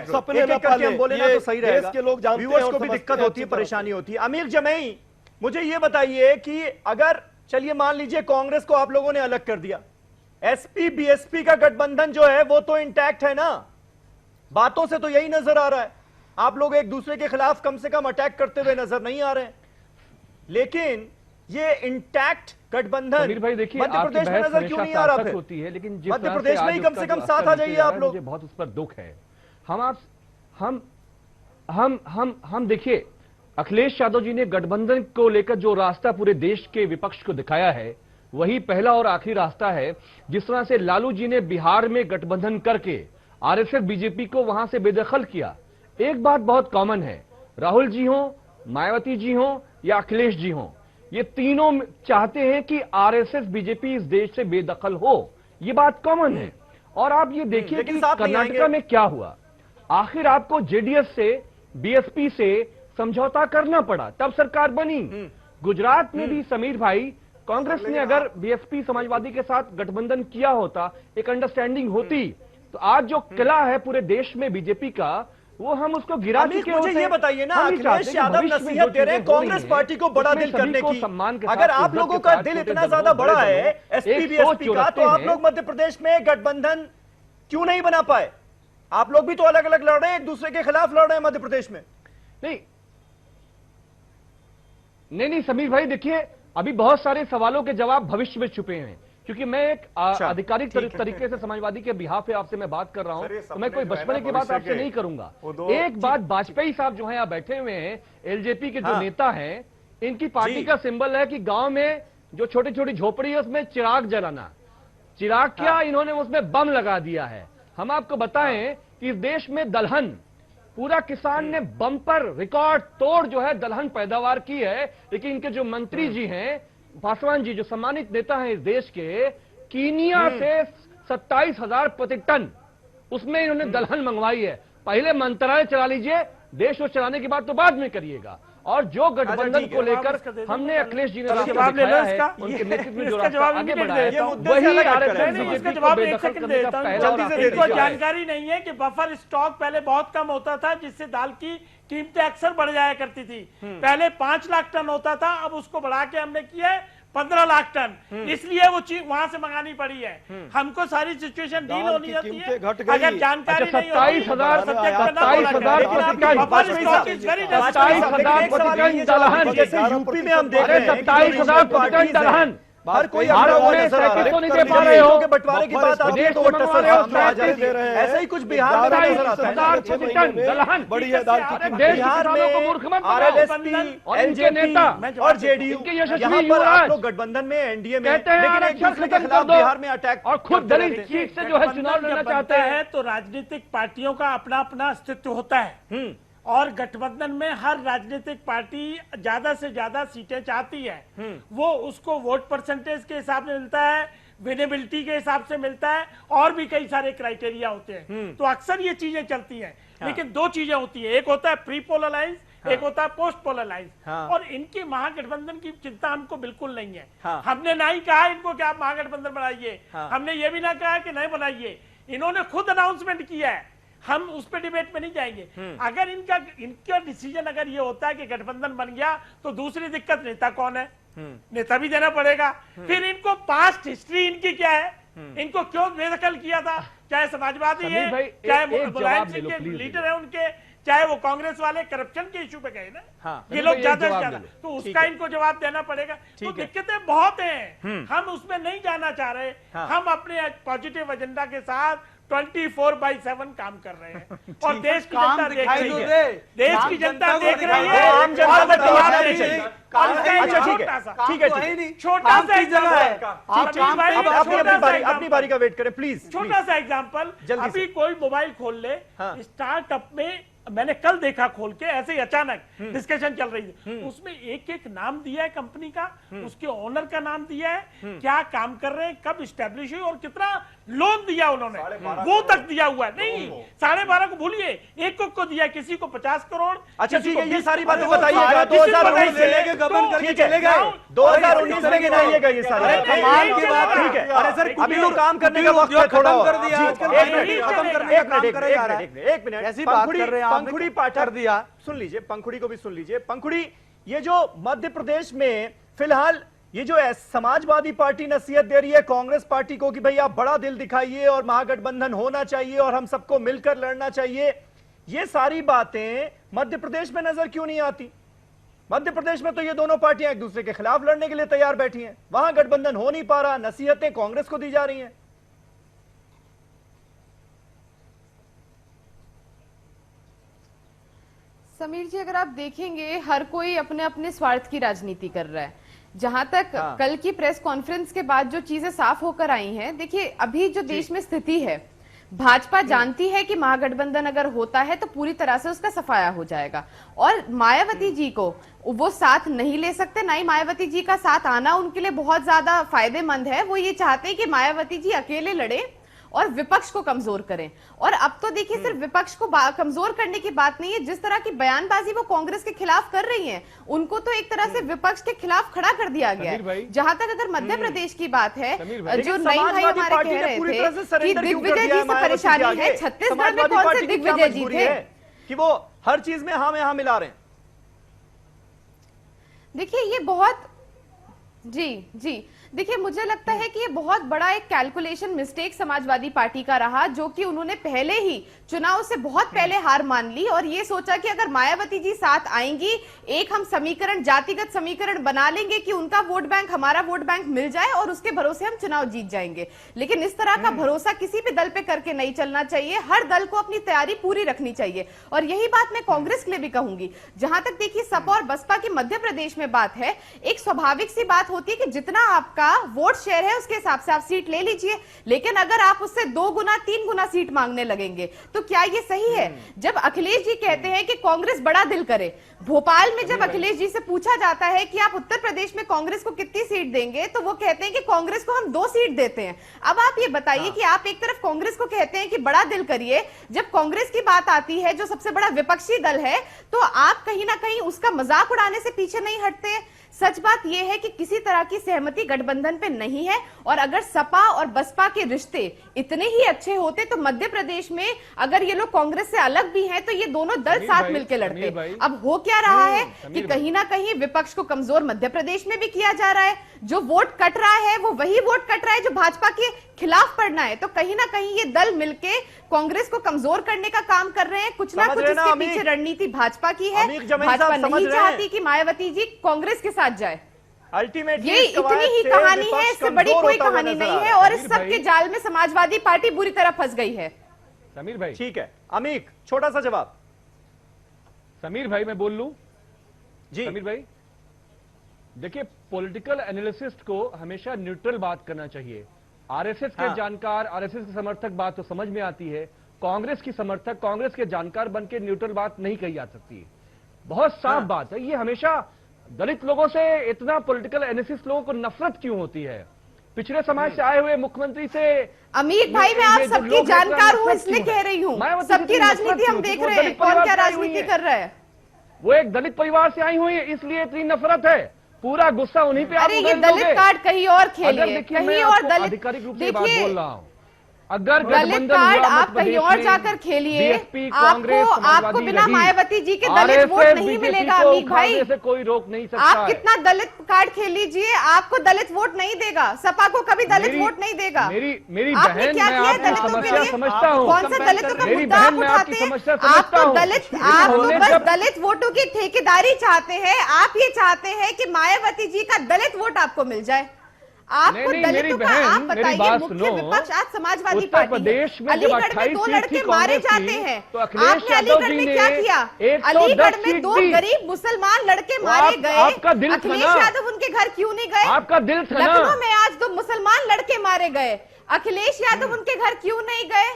सपने न पाले, बोलेना तो सही रहेगा, के लोग जानते हैं, उसको भी दिक्कत होती है, परेशानी होती है। अमीर जमई, मुझे यह बताइए कि अगर चलिए मान लीजिए कांग्रेस को आप लोगों ने अलग कर दिया, एसपी बीएसपी का गठबंधन जो है वो तो इंटैक्ट है ना? बातों से तो यही नजर आ रहा है, आप लोग एक दूसरे के खिलाफ कम से कम अटैक करते हुए नजर नहीं आ रहे हैं, लेकिन ये इंटैक्ट गठबंधन
भाई देखिए,
मध्य प्रदेश में नजर क्यों नहीं आ रहा?
होती है, लेकिन
मध्य प्रदेश में ही कम से कम साथ आ जाइए आप लोग।
मुझे बहुत उस पर दुख है। हम देखिए, अखिलेश यादव जी ने गठबंधन को लेकर जो रास्ता पूरे देश के विपक्ष को दिखाया है, वही पहला और आखिरी रास्ता है। जिस तरह से लालू जी ने बिहार में गठबंधन करके आरएसएस बीजेपी को वहां से बेदखल किया। एक बात बहुत कॉमन है, राहुल जी हो, मायावती जी हो या अखिलेश जी हो, ये तीनों चाहते हैं कि आरएसएस बीजेपी इस देश से बेदखल हो। ये बात कॉमन है। और आप ये देखिए कि कर्नाटका में क्या हुआ। आखिर आपको जेडीएस से, बीएसपी से समझौता करना पड़ा, तब सरकार बनी। गुजरात में भी समीर भाई, कांग्रेस ने अगर बीएसपी समाजवादी के साथ गठबंधन किया होता, एक अंडरस्टैंडिंग होती, तो आज जो किला है पूरे देश में बीजेपी का, वो हम उसको गिरा चुके होते।
मुझे ये बताइए ना, अखिलेश यादव नसीहत दे रहे हैं कांग्रेस पार्टी को बड़ा दिल करने की। अगर आप लोगों का दिल इतना ज्यादा बड़ा है एसपी बीएसपी का, तो आप लोग मध्य प्रदेश में गठबंधन क्यों नहीं बना पाए? आप लोग भी तो अलग अलग लड़ रहे हैं, एक दूसरे के खिलाफ लड़ रहे हैं मध्य प्रदेश में।
नहीं समीर भाई, देखिए अभी बहुत सारे सवालों के जवाब भविष्य में छुपे हैं, क्योंकि मैं एक आधिकारिक तरीके से समाजवादी के बिहाफ पे आपसे मैं बात कर रहा हूं, तो मैं कोई बचपने की बात आपसे नहीं करूंगा। एक बात, वाजपेयी साहब जो है यहाँ बैठे हुए हैं, एलजेपी के जो नेता हैं, इनकी पार्टी का सिंबल है कि गांव में जो छोटी छोटी झोपड़ी है उसमें चिराग जलाना। चिराग क्या, इन्होंने उसमें बम लगा दिया है। हम आपको बताएं कि इस देश में दलहन, पूरा किसान ने बम्पर रिकॉर्ड तोड़ जो है दलहन पैदावार की है, लेकिन इनके जो मंत्री जी हैं, पासवान जी जो सम्मानित नेता हैं इस देश के, कीनिया से 27,000 प्रति टन उसमें इन्होंने दलहन मंगवाई है। पहले मंत्रालय चला लीजिए, देश को चलाने की बात तो बाद में करिएगा। और जो गठबंधन को लेकर हमने अखिलेश जी ने रास्ता दिखाया है, उनके नेतृत्व में जो रास्ता आगे बढ़ाया है, वही
इनको जानकारी नहीं है कि बफर स्टॉक पहले बहुत कम होता था, जिससे दाल की कीमतें अक्सर बढ़ जाया करती थी। पहले 5 लाख टन होता था, अब उसको बढ़ा के हमने किया है 15 लाख टन, इसलिए वो चीज वहां से मंगानी पड़ी है। हमको सारी सिचुएशन डील होनी होती है। अगर जानकारी नहीं होती,
27,000
जैसे यूपी में हम देख रहे हैं
27,000 दलहन
हर कोई
तो नहीं दे पा रहे हो,
बंटवारे की बात आती है तो वो टसल आ जाती है। ऐसा ही कुछ बिहार में नजर आता है। बिहार में आरएलएसपी, एलजेपी और जेडीयू, यहाँ पर आप लोग गठबंधन में, एनडीए में, लेकिन एक दूसरे के खिलाफ बिहार में अटैक
और खुद दलित सीट से जो है चुनाव लड़ना चाहते हैं।
तो राजनीतिक पार्टियों का अपना अपना अस्तित्व होता है, और गठबंधन में हर राजनीतिक पार्टी ज्यादा से ज्यादा सीटें चाहती है। वो उसको वोट परसेंटेज के हिसाब से मिलता है, विनेबिलिटी के हिसाब से मिलता है, और भी कई सारे क्राइटेरिया होते हैं। तो अक्सर ये चीजें चलती हैं। लेकिन दो चीजें होती है, एक होता है प्री पोल अलायंस, एक होता है पोस्ट पोल अलायंस। और इनकी महागठबंधन की चिंता हमको बिल्कुल नहीं है। हमने ना ही कहा इनको कि आप महागठबंधन बनाइए, हमने ये भी ना कहा कि नहीं बनाइए। इन्होंने खुद अनाउंसमेंट किया है, हम उस पर डिबेट में नहीं जाएंगे। अगर इनका डिसीजन अगर ये होता है कि गठबंधन बन गया, तो दूसरी दिक्कत नेता कौन है, नेता भी देना पड़ेगा। फिर इनको पास्ट हिस्ट्री इनकी क्या है, इनको क्यों बेदखल किया था, चाहे समाजवादी है, चाहे मुलायम सिंह के लीडर है उनके, चाहे वो कांग्रेस वाले करप्शन के इशू पे गए ना, ये लोग ज्यादा से ज्यादा, तो उसका इनको जवाब देना पड़ेगा। तो दिक्कतें बहुत हैं, हम उसमें नहीं जाना चाह रहे। हम अपने पॉजिटिव एजेंडा के साथ 24/7 काम कर रहे हैं, और देश की जनता देख रही है, देश की जनता देख रही है।
आम जनता को जवाब देना चाहिए।
छोटा सा जगह है,
अपनी बारी का वेट करें प्लीज।
छोटा सा एग्जांपल, अभी कोई मोबाइल खोल ले, स्टार्टअप में मैंने कल देखा खोल के, ऐसे ही अचानक डिस्कशन चल रही थी, उसमें एक एक नाम दिया है कंपनी का, उसके ओनर का नाम दिया है, क्या काम कर रहे हैं, कब स्टैब्लिश हुई, और कितना लोन दिया उन्होंने, वो तक दिया हुआ है। नहीं, 12.5 को भूलिए, एक को दिया, किसी को 50 करोड़।
अच्छा ठीक है, ये सारी बातें बताइएगा। 2019 से लेके गबन करके चले गए, 2019 में गिनाइएगा ये सारी कमाल की बात। ठीक है, अरे सर अभी तो काम करने का वक्त है, थोड़ा कर दिया आजकल, एक मिनट ऐसी बात कर रहे हैं, पंखुड़ी पाठक दिया, सुन लीजिए, पंखुड़ी को भी सुन लीजिए। पंखुड़ी, ये जो मध्य प्रदेश में फिलहाल ये जो समाजवादी पार्टी नसीहत दे रही है कांग्रेस पार्टी को कि भाई आप बड़ा दिल दिखाइए और महागठबंधन होना चाहिए और हम सबको मिलकर लड़ना चाहिए, ये सारी बातें मध्य प्रदेश में नजर क्यों नहीं आती? मध्य प्रदेश में तो ये दोनों पार्टियां एक दूसरे के खिलाफ लड़ने के लिए तैयार बैठी हैं, वहां गठबंधन हो नहीं पा रहा, नसीहतें कांग्रेस को दी जा रही हैं।
समीर जी, अगर आप देखेंगे हर कोई अपने अपने स्वार्थ की राजनीति कर रहा है। जहां तक कल की प्रेस कॉन्फ्रेंस के बाद जो चीजें साफ होकर आई हैं, देखिए अभी जो देश में स्थिति है भाजपा जानती है कि महागठबंधन अगर होता है तो पूरी तरह से उसका सफाया हो जाएगा और मायावती जी को वो साथ नहीं ले सकते, ना ही मायावती जी का साथ आना उनके लिए बहुत ज्यादा फायदेमंद है। वो ये चाहते हैं कि मायावती जी अकेले लड़े और विपक्ष को कमजोर करें। और अब तो देखिए सिर्फ विपक्ष को कमजोर करने की बात नहीं है, जिस तरह की बयानबाजी वो कांग्रेस के खिलाफ कर रही हैं, उनको तो एक तरह से विपक्ष के खिलाफ खड़ा कर दिया गया है। जहां तक अगर मध्य प्रदेश की बात है, जो नई भाई हमारे कह रहे थे कि दिग्विजय जी से परेशानी है, छत्तीसगढ़ में कौन से दिग्विजय जी थे
कि वो हर चीज में हाँ में हाँ मिला रहे हैं?
देखिए ये बहुत जी देखिए, मुझे लगता है कि ये बहुत बड़ा एक कैलकुलेशन मिस्टेक समाजवादी पार्टी का रहा, जो कि उन्होंने पहले ही चुनाव से बहुत पहले हार मान ली और ये सोचा कि अगर मायावती जी साथ आएंगी, एक हम समीकरण, जातिगत समीकरण बना लेंगे कि उनका वोट बैंक हमारा वोट बैंक मिल जाए और उसके भरोसे हम चुनाव जीत जाएंगे। लेकिन इस तरह का भरोसा किसी भी दल पे करके नहीं चलना चाहिए। हर दल को अपनी तैयारी पूरी रखनी चाहिए और यही बात मैं कांग्रेस के लिए भी कहूंगी। जहां तक देखिए सपा और बसपा की मध्य प्रदेश में बात है, एक स्वाभाविक सी बात होती है कि जितना आपका वोट शेयर है उसके हिसाब से आप सीट ले लीजिए, लेकिन अगर आप उससे 2 गुना 3 गुना सीट मांगने लगेंगे तो क्या ये सही है? जब अखिलेश जी कहते हैं कि कांग्रेस बड़ा दिल करे, भोपाल में जब अखिलेश जी से पूछा जाता है कि आप उत्तर प्रदेश में कांग्रेस को कितनी सीट देंगे, तो वो कहते हैं कि कांग्रेस को हम 2 सीट देते हैं। अब आप ये बताइए कि आप एक तरफ कांग्रेस को कहते हैं कि बड़ा दिल करिए, जब कांग्रेस की बात आती है जो सबसे बड़ा विपक्षी दल है, तो आप कहीं ना कहीं उसका मजाक उड़ाने से पीछे नहीं हटते। सच बात यह है कि किसी तरह की सहमति गठबंधन पे नहीं है और अगर सपा और बसपा के रिश्ते इतने ही अच्छे होते तो मध्य प्रदेश में अगर ये लोग कांग्रेस से अलग भी हैं तो ये दोनों दल साथ मिलकर लड़ते। अब हो क्या रहा है कि कहीं ना कहीं विपक्ष को कमजोर मध्य प्रदेश में भी किया जा रहा है। जो वोट कट रहा है वो वही वोट कट रहा है जो भाजपा के खिलाफ पड़ना है। तो कहीं ना कहीं ये दल मिलके कांग्रेस को कमजोर करने का काम कर रहे हैं। कुछ ना कुछ इसके पीछे रणनीति भाजपा की है। भाजपा नहीं चाहती कि मायावती जी कांग्रेस के साथ जाए।
अल्टीमेटली
ये इतनी ही कहानी है, इससे बड़ी कोई कहानी नहीं है और इस सब के जाल में समाजवादी पार्टी बुरी तरह फंस गई है।
समीर भाई
ठीक है, अमीक छोटा सा जवाब।
समीर भाई मैं बोल लूं
जी?
समीर भाई देखिए, पॉलिटिकल एनालिसिस्ट को हमेशा न्यूट्रल बात करना चाहिए। आरएसएस के जानकार, आरएसएस के समर्थक बात तो समझ में आती है, कांग्रेस की समर्थक, कांग्रेस के जानकार बनके न्यूट्रल बात नहीं कही जा सकती। बहुत साफ बात है। ये हमेशा दलित लोगों से इतना पॉलिटिकल एनालिसिस्ट लोगों को नफरत क्यों होती है? पिछड़े समाज से आए हुए मुख्यमंत्री से
अमीर भाई, मैं आप सबकी जानकार हूं इसलिए कह रही हूँ, सबकी राजनीति हम देख रहे हैं, कौन क्या राजनीति कर रहा है।
वो एक दलित परिवार से आई हुई है, इसलिए इतनी नफरत है। पूरा गुस्सा उन्हीं पे आप
ये दलित कार्ड कहीं और खेलिए, कहीं और दलित,
आधिकारिक रूप से बात बोल रहा हूँ। अगर
दलित कार्ड आप कहीं और जाकर खेलिए, आपको बिना मायावती जी के दलित वोट नहीं मिलेगा। अमीर भाई
से कोई रोक नहीं सकता।
आप कितना दलित कार्ड खेल लीजिए, आपको दलित वोट नहीं देगा। सपा को कभी दलित वोट नहीं देगा।
मेरी
आपने क्या किया है दलितों के लिए?
समझता हूँ
कौन से दलितों का मुद्दा आप उठाते हैं? आपको बस दलित वोटों की ठेकेदारी चाहते हैं। आप ये चाहते हैं कि मायावती जी का दलित वोट आपको मिल जाए। आपको दलितों का, आप बताइए, मुख्य विपक्ष आज समाजवादी पार्टी है। अलीगढ़ में 2 लड़के मारे जाते हैं,
तो
आपने अलीगढ़ में क्या किया? अलीगढ़ में 2 गरीब मुसलमान लड़के मारे गए, अखिलेश यादव उनके घर क्यों नहीं गए?
आपका दिल था।
लखनऊ में आज 2 मुसलमान लड़के मारे गए, अखिलेश यादव उनके घर क्यों नहीं गए?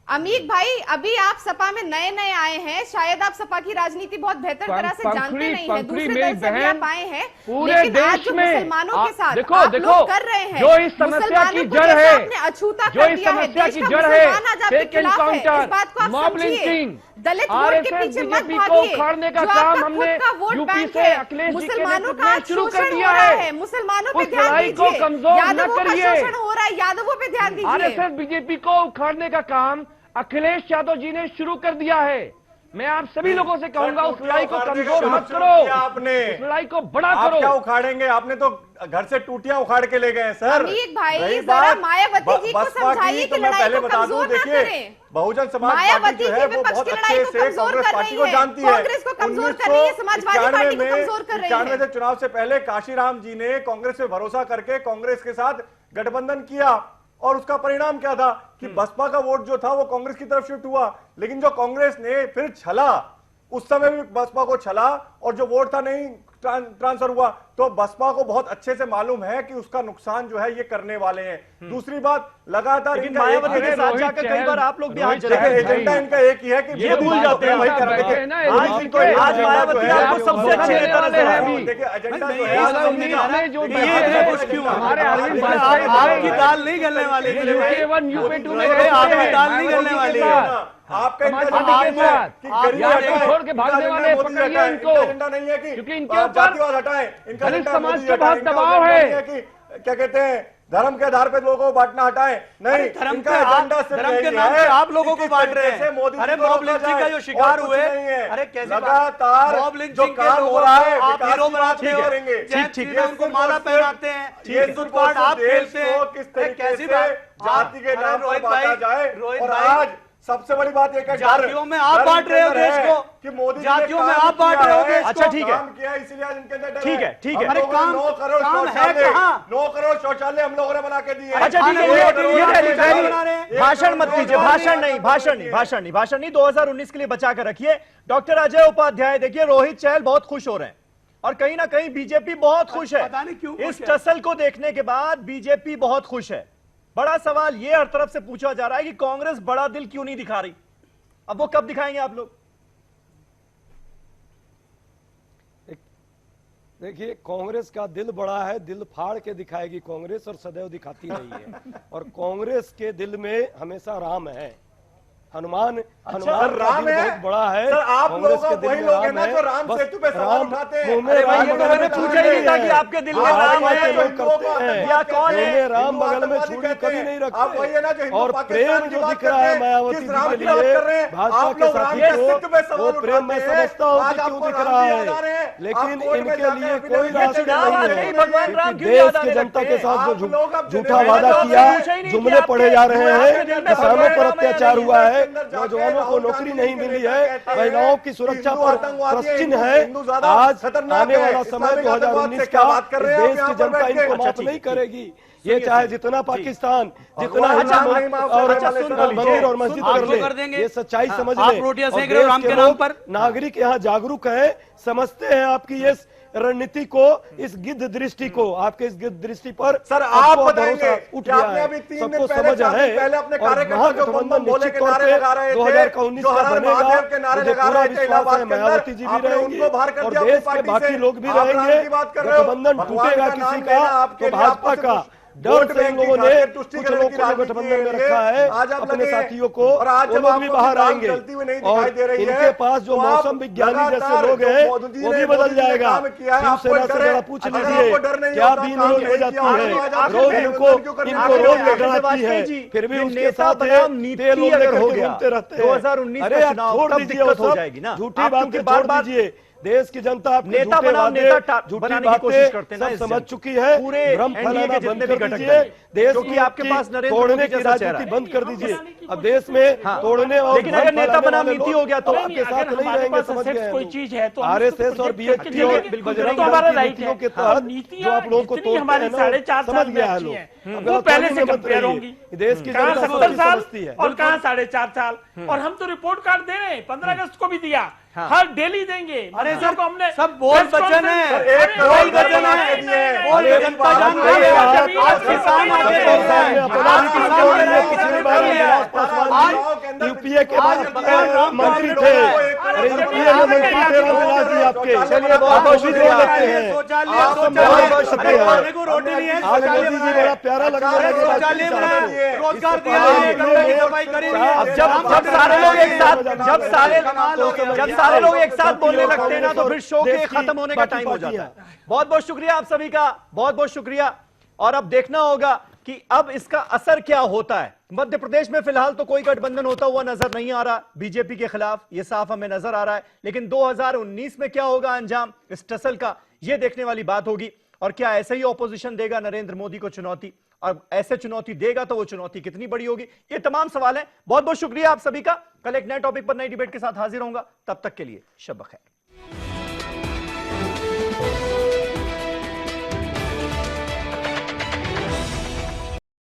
अमीर भाई, अभी आप सपा में नए नए आए हैं, शायद आप सपा की राजनीति बहुत बेहतर तरह से जानते नहीं हैं, दूसरे दल से भी आप आए हैं, लेकिन आज जो मुसलमानों के साथ आप लोग कर रहे हैं,
जो इस समस्या की जड़ है,
आपने अछूता कर दिया है, देश का मुसलमान आज आपके खिलाफ है, इस बात को आप समझिए। दलित वोट के पीछे मत भागिए, जो आपका खुद का वोट बैंक है, मुसलमानों का शोषण हो रहा है, मुसलमानों पे ध्यान दीजिए, यादवों का शोषण हो रहा है, यादवों पे ध्यान दीजिए।
आरएसएस बीजेपी को उखाड़ने का काम अखिलेश यादव जी ने शुरू कर दिया है। मैं आप सभी लोगों से कहूंगा, उस लड़ाई को कमजोर मत करो,
आपने
उस लड़ाई को बड़ा
आप
करो।
क्या उखाड़ेंगे? आपने तो घर से टूटियां उखाड़ के ले गए हैं सर।
भाई जरा मायावती जी को समझाइए कि लड़ाई को कमजोर ना करें।
बहुजन समाज पार्टी जो है वो बहुत अच्छे से कांग्रेस पार्टी को जानती है।
कांग्रेस को कमजोर कर रही है, समाजवादी पार्टी को कमजोर कर रही है।
91 से चुनाव से पहले काशीराम जी ने कांग्रेस पे भरोसा करके कांग्रेस के साथ गठबंधन किया और उसका परिणाम क्या था कि बसपा का वोट जो था वो कांग्रेस की तरफ शिफ्ट हुआ। लेकिन जो कांग्रेस ने फिर छला उस समय भी बसपा को छला और जो वोट था नहीं ट्रांसफर हुआ। तो बसपा को बहुत अच्छे से मालूम है कि उसका नुकसान जो है ये करने वाले हैं। दूसरी बात, लगातार
मायावती के साथ जाकर कई बार आप लोग भी हाथ जलाए।
एजेंडा इनका एक ही है कि
ये भूल जाते हैं, वही कर रहे हैं। आज मायावती आपको सबसे अच्छे नेता नजर आ रहे हैं।
देखिए एजेंडा जो है
आपकी दाल नहीं गलने वाली, आपकी दाल नहीं गलने वाली है।
आपका
छोड़ के भागने वाले पकड़िए इनको,
एजेंडा नहीं है कि
क्योंकि इनके ऊपर
जातिवाद हटाएं, इनका
दलित
एजेंडा
समाज
मोदी
पे बहुत
हटाएं,
दबाव
इनका
है।
एजेंडा नहीं है कि क्या कहते हैं धर्म के आधार पर लोगों को बांटना हटाएं, नहीं, इनका एजेंडा सिर्फ
धर्म के
यही
नाम
है
पे आप लोगों को बांट रहे हैं। अरे मॉब लिंचिंग का जो शिकार हुए, अरे कैसे
लगातार
मॉब
जो
लिंचिंग के
काम हो
लोगों
रहा
को
है
आप हीरो बनाते हो,
करेंगे।
ठीक उनको माला पहनाते हैं, ये पार्ट आप खेलते हैं,
किस तरीके
कैसी
से
बात
जाति के नाम पर
रोहित
बांटा
भाई,
जाए।
रोहित
और
भाई,
आज सबसे बड़ी बात यह
जातियों में आप बांट रहे हो देश को,
कि मोदी जी ने
जातियों में
काम
आप बांट रहे हो
किया है,
देश
अच्छा,
को।
ठीक है।
काम किया है, इसीलिए आज इनके अंदर डर
ठीक है, ठीक है।
हम लोगों ने
काम-
9 करोड़
काम है
शौचालय,
कहाँ?
9 करोड़ शौचालय हम लोगों ने बना के दिए।
अच्छा ठीक है, ये भाषण मत कीजिए, भाषण नहीं 2019 के लिए बचा कर रखिए। डॉक्टर अजय उपाध्याय, देखिए रोहित चहल बहुत खुश हो रहे हैं और कहीं ना कहीं बीजेपी बहुत खुश है।
पता नहीं क्यों खुश
इस
है।
टसल को देखने के बाद बीजेपी बहुत खुश है। बड़ा सवाल ये हर तरफ से पूछा जा रहा है कि कांग्रेस बड़ा दिल क्यों नहीं दिखा रही। अब वो कब दिखाएंगे आप लोग?
देखिए, कांग्रेस का दिल बड़ा है, दिल फाड़ के दिखाएगी कांग्रेस और सदैव दिखाती रही है। और कांग्रेस के दिल में हमेशा राम है, हनुमान
सर, राम है
बहुत बड़ा है।
सर, आप
कांग्रेस
लोग
के दिल
वही
में
लोग हैं
राम
ना
है,
जो राम
बस
सेतु पे सवाल उठाते हैं।
मुंह में
अरे भाई,
राम
ये तो
बगल
मैंने
में
पूछा ही नहीं था कि
आपके दिल में राम है या कौन है?
मुंह में राम बगल में छुरी कभी नहीं
आप वही है ना जो
रखते।
हिंदू
और
पाकिस्तान
प्रेम
की
जो
बात
दिख रहा
करते
है
हैं,
मायावती
किस
जी
राम
के
की बात
लिए
कर रहे हैं?
भाजपा
आप
के
लोग राम
साथियों
के अस्तित्व पे
को
सवाल
वो प्रेम मैं
उठाते हैं।
समझता हूँ
आज
कि क्यों
आपको
दिख
राम
रहा
जी याद आ रहे
है,
हैं।
लेकिन
आप कोर्ट में
इनके
जाकर
लिए
affidavit
कोई रास्ता
चढ़ा
नहीं
रहे
है।
हैं।
भगवान राम क्यों
देश
याद
की
आने
जनता
लगते
के
हैं?
साथ
आप
जो
लोग अब
झूठा
जिन्हें
वादा
मैंने
किया
पूछा ही नहीं कि
जुमले
आपके
पढ़े जा रहे
आपके
हैं,
दिल में
किसानों
भगवान
पर
राम है
अत्याचार
नहीं।
हुआ है,
अंदर जाके
नौजवानों को
राहुल
नौकरी
गांधी
नहीं
के
मिली
नेता
है,
कहते हैं,
महिलाओं की सुरक्षा
हिंदू
पर
आतंकवादी है,
प्रश्न है।
हिंदू ज्यादा
आज
खतरनाक
आने
है।
वाला समय
इस्लामिक आतंकवाद
2019
से क्या
का
बात कर रहे हैं आप
देश
यहाँ
की
पर
जनता
बैठ के?
इनको माफ
ठीक
नहीं
है,
करेगी। ये चाहे जितना पाकिस्तान, जितना
भगवान
हिंदू
राम नहीं माफ
और
करने वाले सर।
मंदिर और मस्जिद
आपको
कर
कर
ले,
देंगे।
ये सच्चाई समझ ले।
आप रोटियां
और
सेक रहे हो
देश
राम के
के
नाम
लोग,
पर।
नागरिक यहाँ जागरूक है, समझते हैं आपकी ये रणनीति को, इस गिद्ध दृष्टि को, आपके इस गिद्ध दृष्टि पर
सर, आप
आपको
बताएंगे
भरोसा उठ
कि
गया
आपने
है,
अभी 3
सबको
दिन पहले,
समझ
4 दिन
है।
पहले अपने
और
कार्यकर्ता जो बम
महागठबंधन
बोले
निश्चित
के
तौर
नारे
पे
लगा रहे थे,
2019
जो
का
हर
बनेगा,
महादेव के नारे
मुझे
लगा
पूरा
रहे थे
विश्वास
इलाहाबाद
है
के अंदर,
मायावती जी भी
आपने
रहेंगी
उनको बाहर कर
और
दिया अपनी
देश के
पार्टी
बाकी
से।
लोग भी
आप राम
रहेंगे।
की बात कर रहे हो,
गठबंधन
भगवान
टूटेगा
का नाम
किसी
लेना
का
आपके
तो
लिए
भाजपा
आपको
का
सिर्फ
डर
वोट
से
बैंक
इन
की
लोगों ने
खातिर तुष्टि
कुछ
करने
लोगों
की
को
राजनीति
गठबंधन में
के
रखा है,
आज आप
अपने
लगे हैं।
साथियों को,
और आज
वो
जब
लोग भी
आपको
बाहर
काम
आएंगे।
चलती हुई नहीं
और
दिखाई दे रही है,
इनके पास जो
तो आप
मौसम विज्ञानी जैसे
लगातार
लोग
जो
हैं
मोदी जी
वो
ने
भी बदल जाएगा।
काम किया है, आपको
शिवसेना से
डर है।
जरा पूछ
अगर
लीजिए
आपको डर नहीं
क्या
होता,
बीन
काम
रोज हो
नहीं
जाती
किया,
है,
आज आप
रोज
गठबंधन
इनको
क्यों करने
इनको
आगे
रोज
हैं?
लड़ाती है, फिर भी उसके
नेता
साथ
बनाम
है
नीति
तेल लोग
अगर हो
होके
गया,
घूमते रहते हैं।
2019
अरे
का
आप
चुनाव
छोड़
तब
दीजिए
दिक्कत
वो
हो
सब,
जाएगी ना।
झूठी
आप
बातें
क्योंकि
छोड़
बार-बार
दीजिए। देश की जनता आपके
नेता
झूठे
बनाम
वादे,
नेता
झूठी
बनाने की कोशिश करते हैं ना
बातें
इस
सब समझ
जन।
चुकी है।
पूरे
भ्रम
एनडीए
फैलाना
के जितने
बंद
भी
कर
घटक
दीजिए।
दल हैं,
देश
क्योंकि आपके पास नरेंद्र
तोड़ने
मोदी
की
जैसा चेहरा
राजनीति
है।
बंद कर दीजिए। अब देश में तोड़ने और
लेकिन अगर नेता बनाम नीति हो गया तो
आपके साथ नहीं रहेंगे, समझ गए
कोई चीज है तो
आरएसएस और बीएचपी और बजरंग
तो हमारा
दल की
राइट
नीतियों
है।
के तहत
नीतियां
जो आप लोगों को
जितनी
तोड़ते
हमारी
हैं ना,
4.5
समझ
साल में
गया है
अच्छी
लोग।
हैं,
अब
वो पहले से
गलतफहमी मत
कंपेयर
रहिए।
होंगी।
देश की
कहाँ
जनता
70
सब
साल
समझती है।
और कहाँ 4.5 साल, और हम तो रिपोर्ट कार्ड दे रहे हैं, 15 अगस्त को भी दिया, हर डेली देंगे।
अरे
मंत्रियों को हमने
सब बोल बचन है,
एक करोड़
वचन है,
बोल
बोल जनता जान रही है। आज किसान आगे रहे हैं, आज किसान आगे रहे,
पिछली बार
आज
आज यूपीए के
आज भगवान
मंत्री
राम
थे,
अरे
यूपीए में मंत्री थे रामविलास जी आपके।
चलिए, बहुत बहुत शुक्रिया।
शौचालय खाने को रोटी नहीं है,
आज मोदी जी बड़ा प्यारा लगने लगे।
शौचालय बनाए, रोजगार दिया है, गंगा की सफाई करी है।
अब जब सारे लोग एक साथ जब सारे लोग एक साथ बोलने लगते हैं ना तो फिर शो के खत्म होने का टाइम हो जाता है। बहुत बहुत शुक्रिया आप सभी का, बहुत बहुत शुक्रिया। और अब देखना होगा कि अब इसका असर क्या होता है। मध्य प्रदेश में फिलहाल तो कोई गठबंधन होता हुआ नजर नहीं आ रहा बीजेपी के खिलाफ, यह साफ हमें नजर आ रहा है। लेकिन 2019 में क्या होगा अंजाम इस टसल का, यह देखने वाली बात होगी। और क्या ऐसे ही ऑपोजिशन देगा नरेंद्र मोदी को चुनौती, और ऐसे चुनौती देगा तो वो चुनौती कितनी बड़ी होगी, ये तमाम सवाल हैं। बहुत बहुत शुक्रिया आप सभी का। कल एक नए टॉपिक पर नई डिबेट के साथ हाजिर होऊंगा, तब तक के लिए शब बखैर।